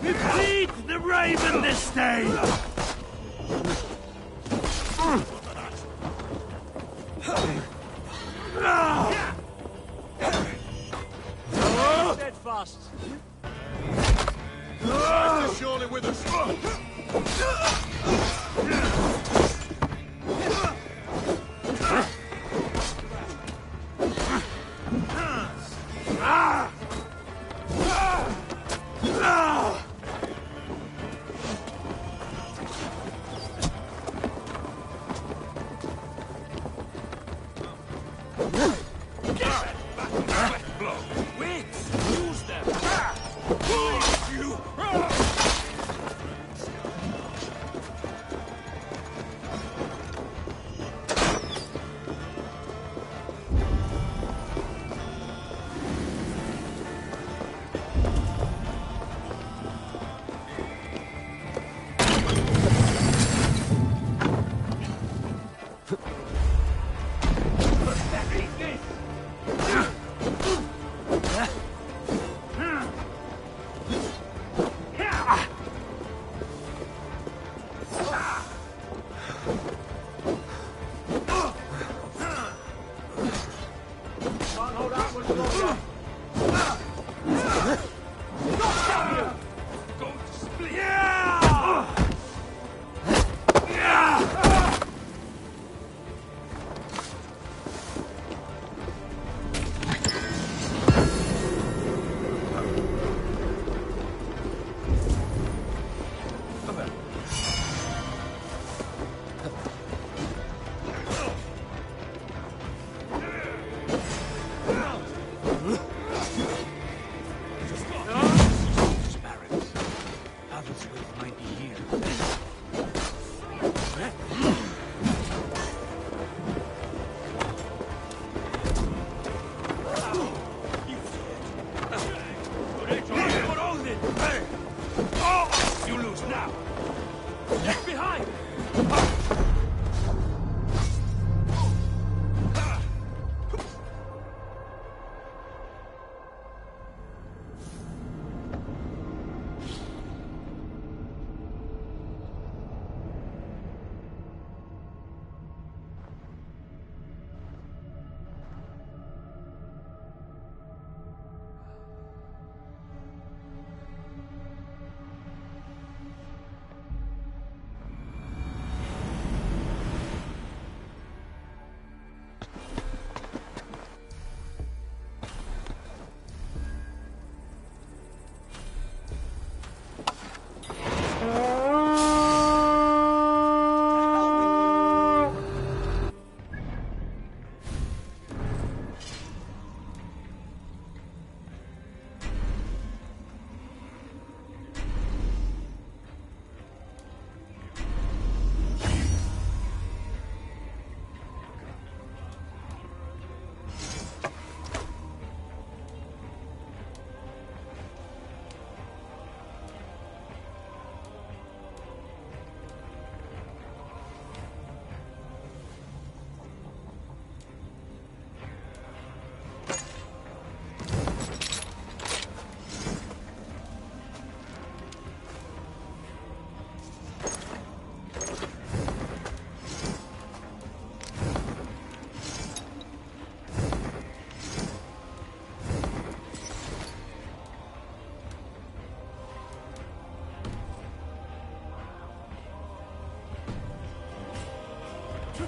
Defeat the Raven this day! Steadfast. Rest is surely with us.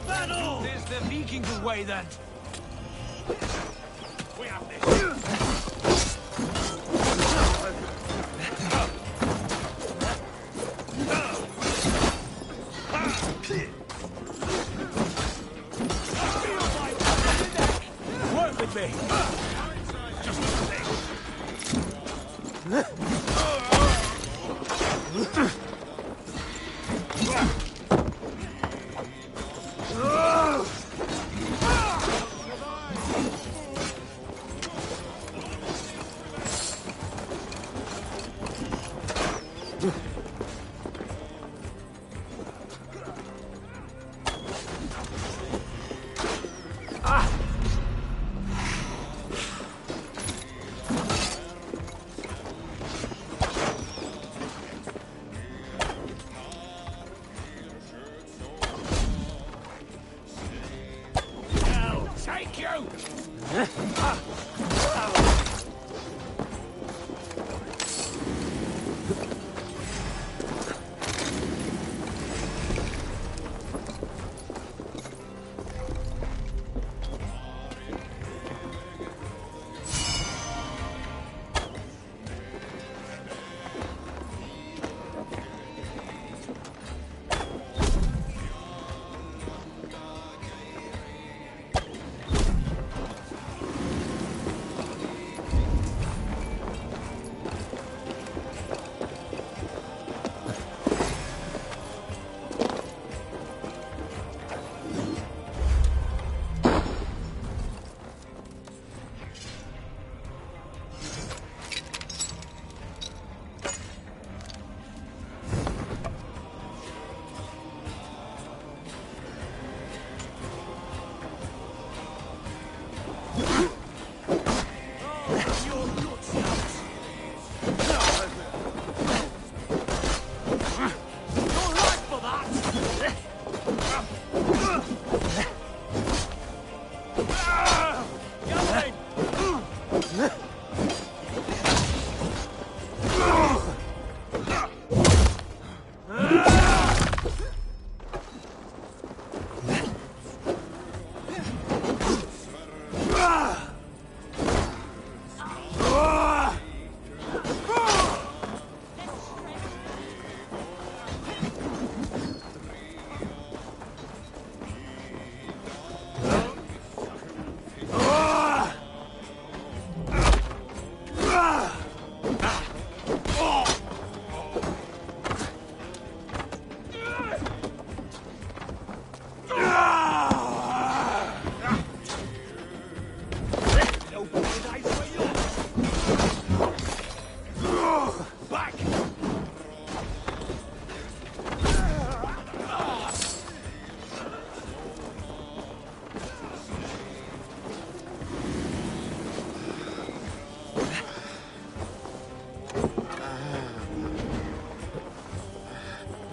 Battle! There's the Viking way then. We have this. Work with me. Just the thing.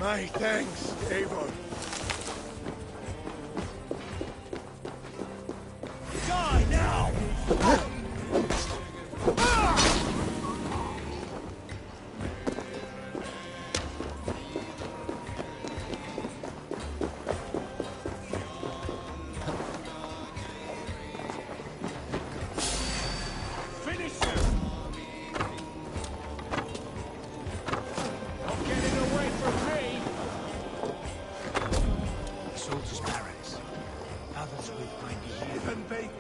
My thanks, Eivor. Die now! Finish him! Not getting away from me! Soldiers' barracks. Others with might be here. Even bait!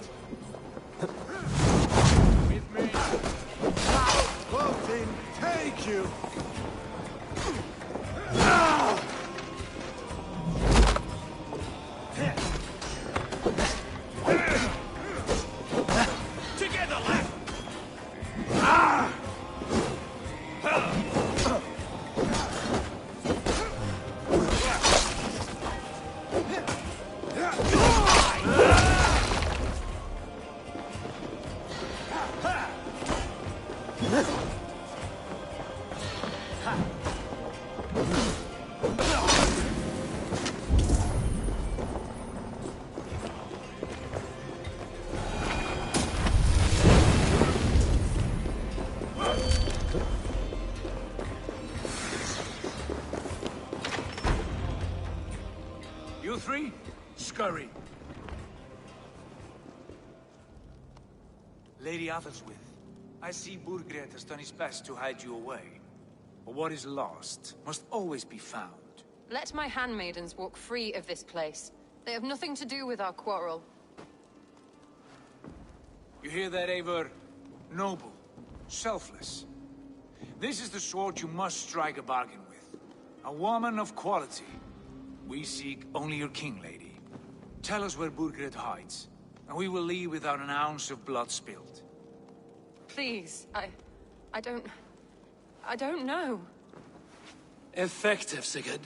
With me! Clothing, take you! Together, lad! You three, scurry. Lady Atheldswith, I see Burgred has done his best to hide you away. But what is lost must always be found. Let my handmaidens walk free of this place. They have nothing to do with our quarrel. You hear that, Eivor? Noble, selfless. This is the sword you must strike a bargain with. A woman of quality. We seek only your king, lady. Tell us where Burgred hides, and we will leave without an ounce of blood spilled. Please, I don't know. Effective, Sigurd.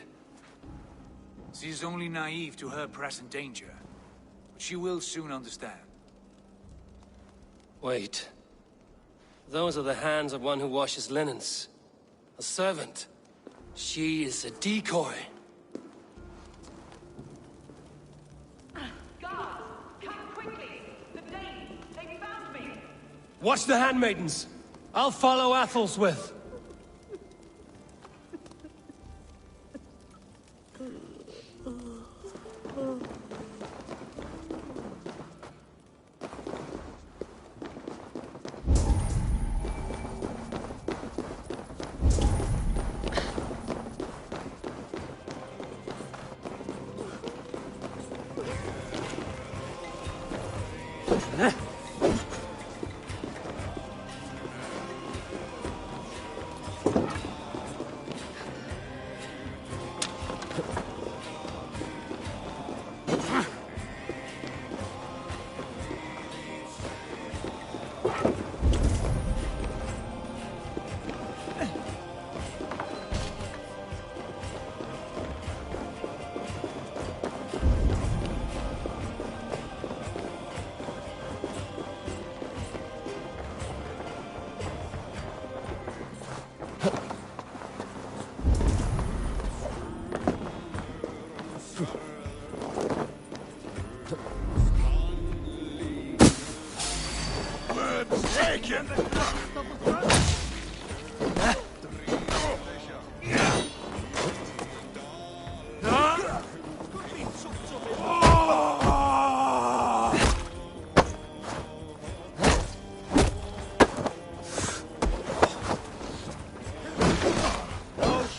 She is only naive to her present danger. But she will soon understand. Wait. Those are the hands of one who washes linens. A servant. She is a decoy. Guards, come quickly! The Danes, they Watch the handmaidens. I'll follow Athel's. No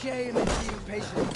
shame in being patient.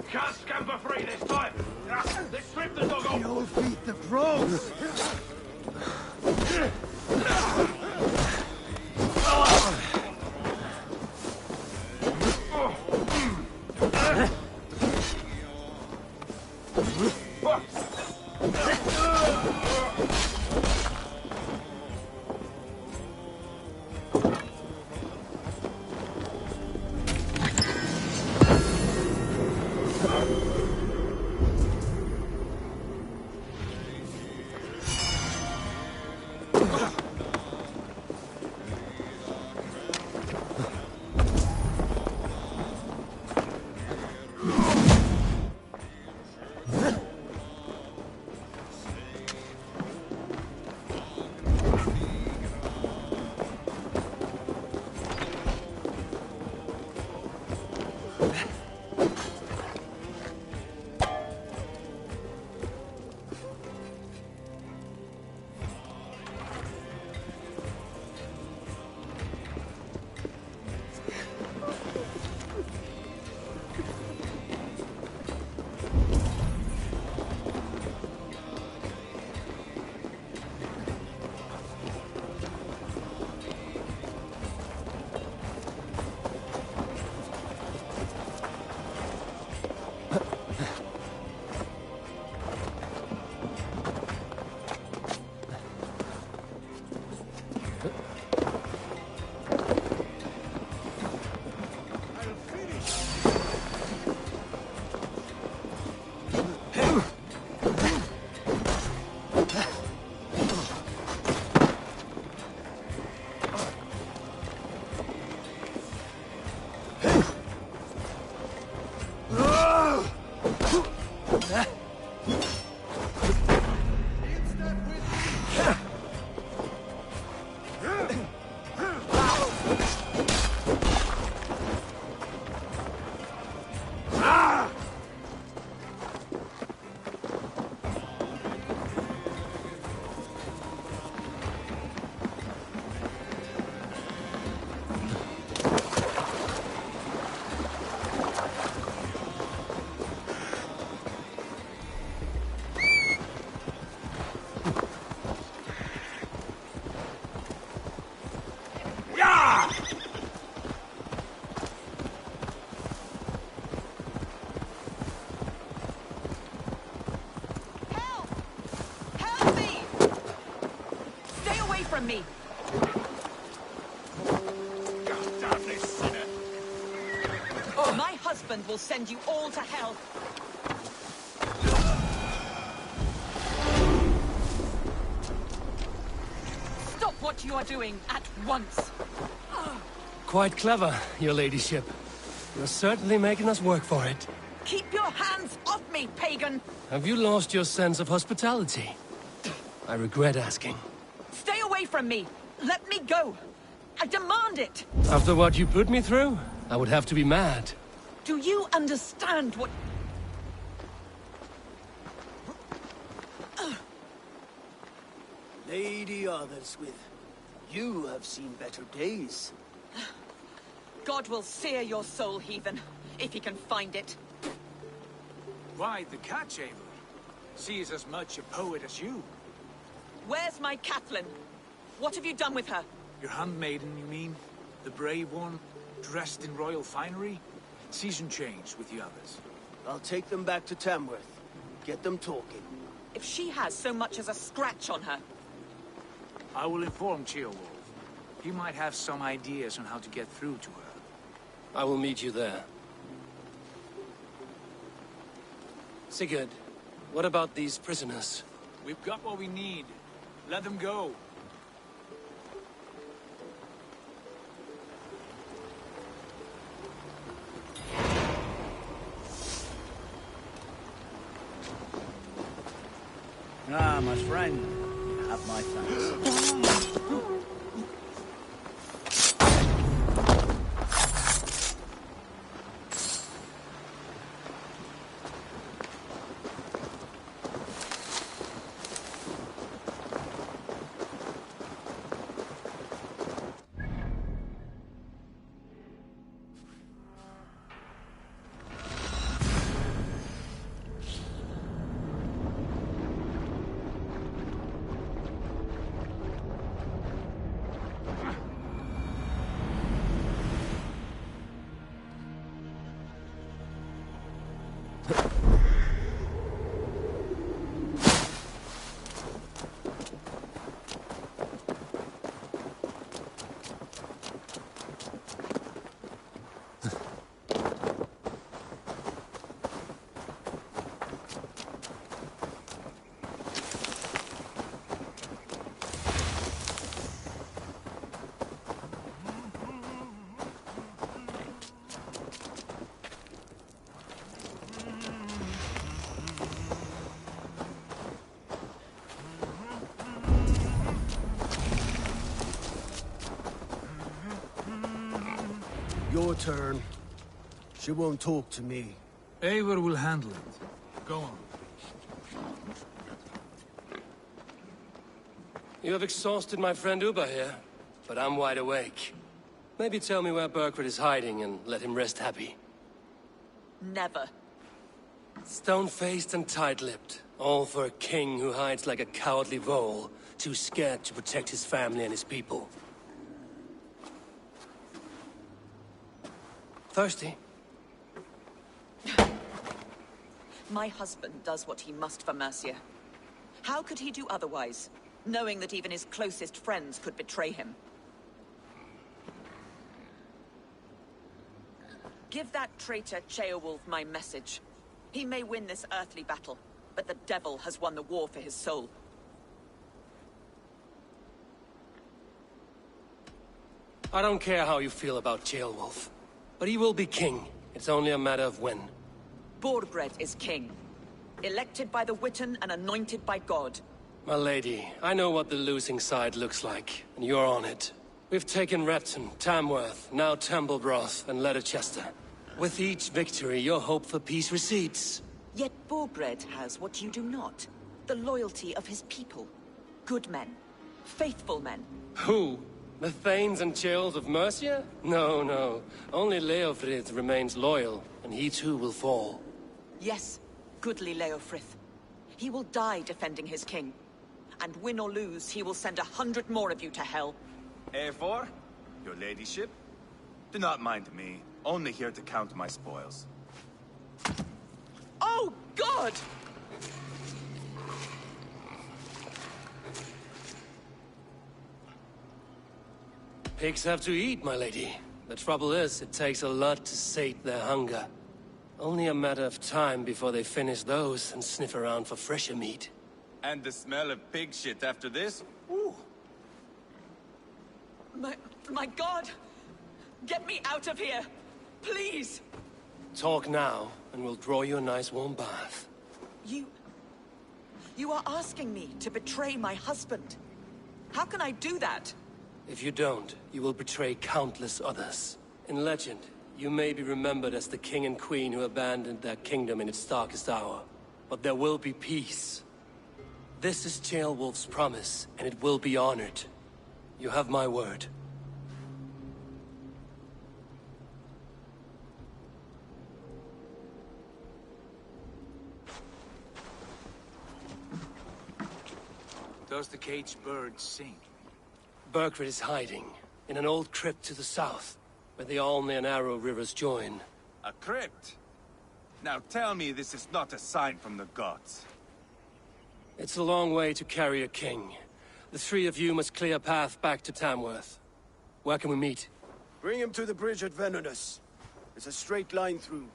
Can't scamper free this time! Let's strip the dog off! You'll feed the crows! From me. Damn this sinner! Oh, my husband will send you all to hell. Stop what you are doing at once. Quite clever, your ladyship. You're certainly making us work for it. Keep your hands off me, pagan! Have you lost your sense of hospitality? I regret asking. Stay away from me! Let me go! I demand it! After what you put me through, I would have to be mad. Do you understand what... Lady Otherswith, you have seen better days. God will sear your soul, heathen, if he can find it. Why the catch, Avery? She is as much a poet as you. Where's my Catelyn? What have you done with her? Your handmaiden, you mean? The brave one, dressed in royal finery? Season change with the others. I'll take them back to Tamworth. Get them talking. If she has so much as a scratch on her... I will inform Ceolwulf. He might have some ideas on how to get through to her. I will meet you there. Sigurd, what about these prisoners? We've got what we need. Let them go. Ah, my friend. You have my thanks. Your turn. She won't talk to me. Eivor will handle it. Go on. You have exhausted my friend Uba here, but I'm wide awake. Maybe tell me where Burkred is hiding and let him rest happy. Never. Stone-faced and tight-lipped. All for a king who hides like a cowardly vole, too scared to protect his family and his people. Thirsty? My husband does what he must for Mercia. How could he do otherwise, knowing that even his closest friends could betray him? Give that traitor Ceolwulf my message. He may win this earthly battle, but the devil has won the war for his soul. I don't care how you feel about Ceolwulf, but he will be king. It's only a matter of when. Borgred is king. Elected by the Witan and anointed by God. My lady, I know what the losing side looks like, and you're on it. We've taken Repton, Tamworth, now Templebroth, and Leicester. With each victory, your hope for peace recedes. Yet Borgred has what you do not. The loyalty of his people. Good men. Faithful men. Who? The Thanes and Chills of Mercia? No, no. Only Leofrith remains loyal, and he too will fall. Yes, goodly Leofrith. He will die defending his king. And win or lose, he will send 100 more of you to hell. Eivor, your ladyship? Do not mind me. Only here to count my spoils. Oh, God! Pigs have to eat, my lady. The trouble is, it takes a lot to sate their hunger. Only a matter of time before they finish those and sniff around for fresher meat. And the smell of pig shit after this? Ooh. My God! Get me out of here! Please! Talk now, and we'll draw you a nice warm bath. You are asking me to betray my husband. How can I do that? If you don't, you will betray countless others. In legend, you may be remembered as the king and queen who abandoned their kingdom in its darkest hour. But there will be peace. This is Ceolwulf's promise, and it will be honored. You have my word. Does the caged bird sing? Berkred is hiding, in an old crypt to the south, where the Alne and Arrow rivers join. A crypt? Now tell me this is not a sign from the gods. It's a long way to carry a king. The three of you must clear a path back to Tamworth. Where can we meet? Bring him to the bridge at Venonus. It's a straight line through.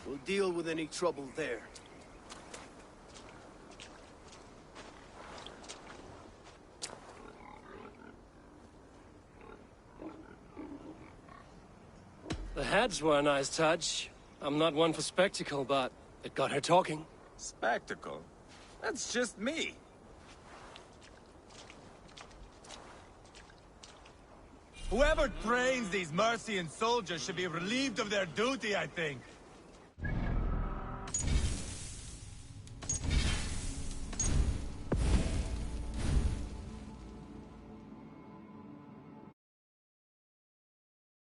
We'll deal with any trouble there. The heads were a nice touch. I'm not one for spectacle, but it got her talking. Spectacle? That's just me. Whoever trains these Mercian soldiers should be relieved of their duty, I think.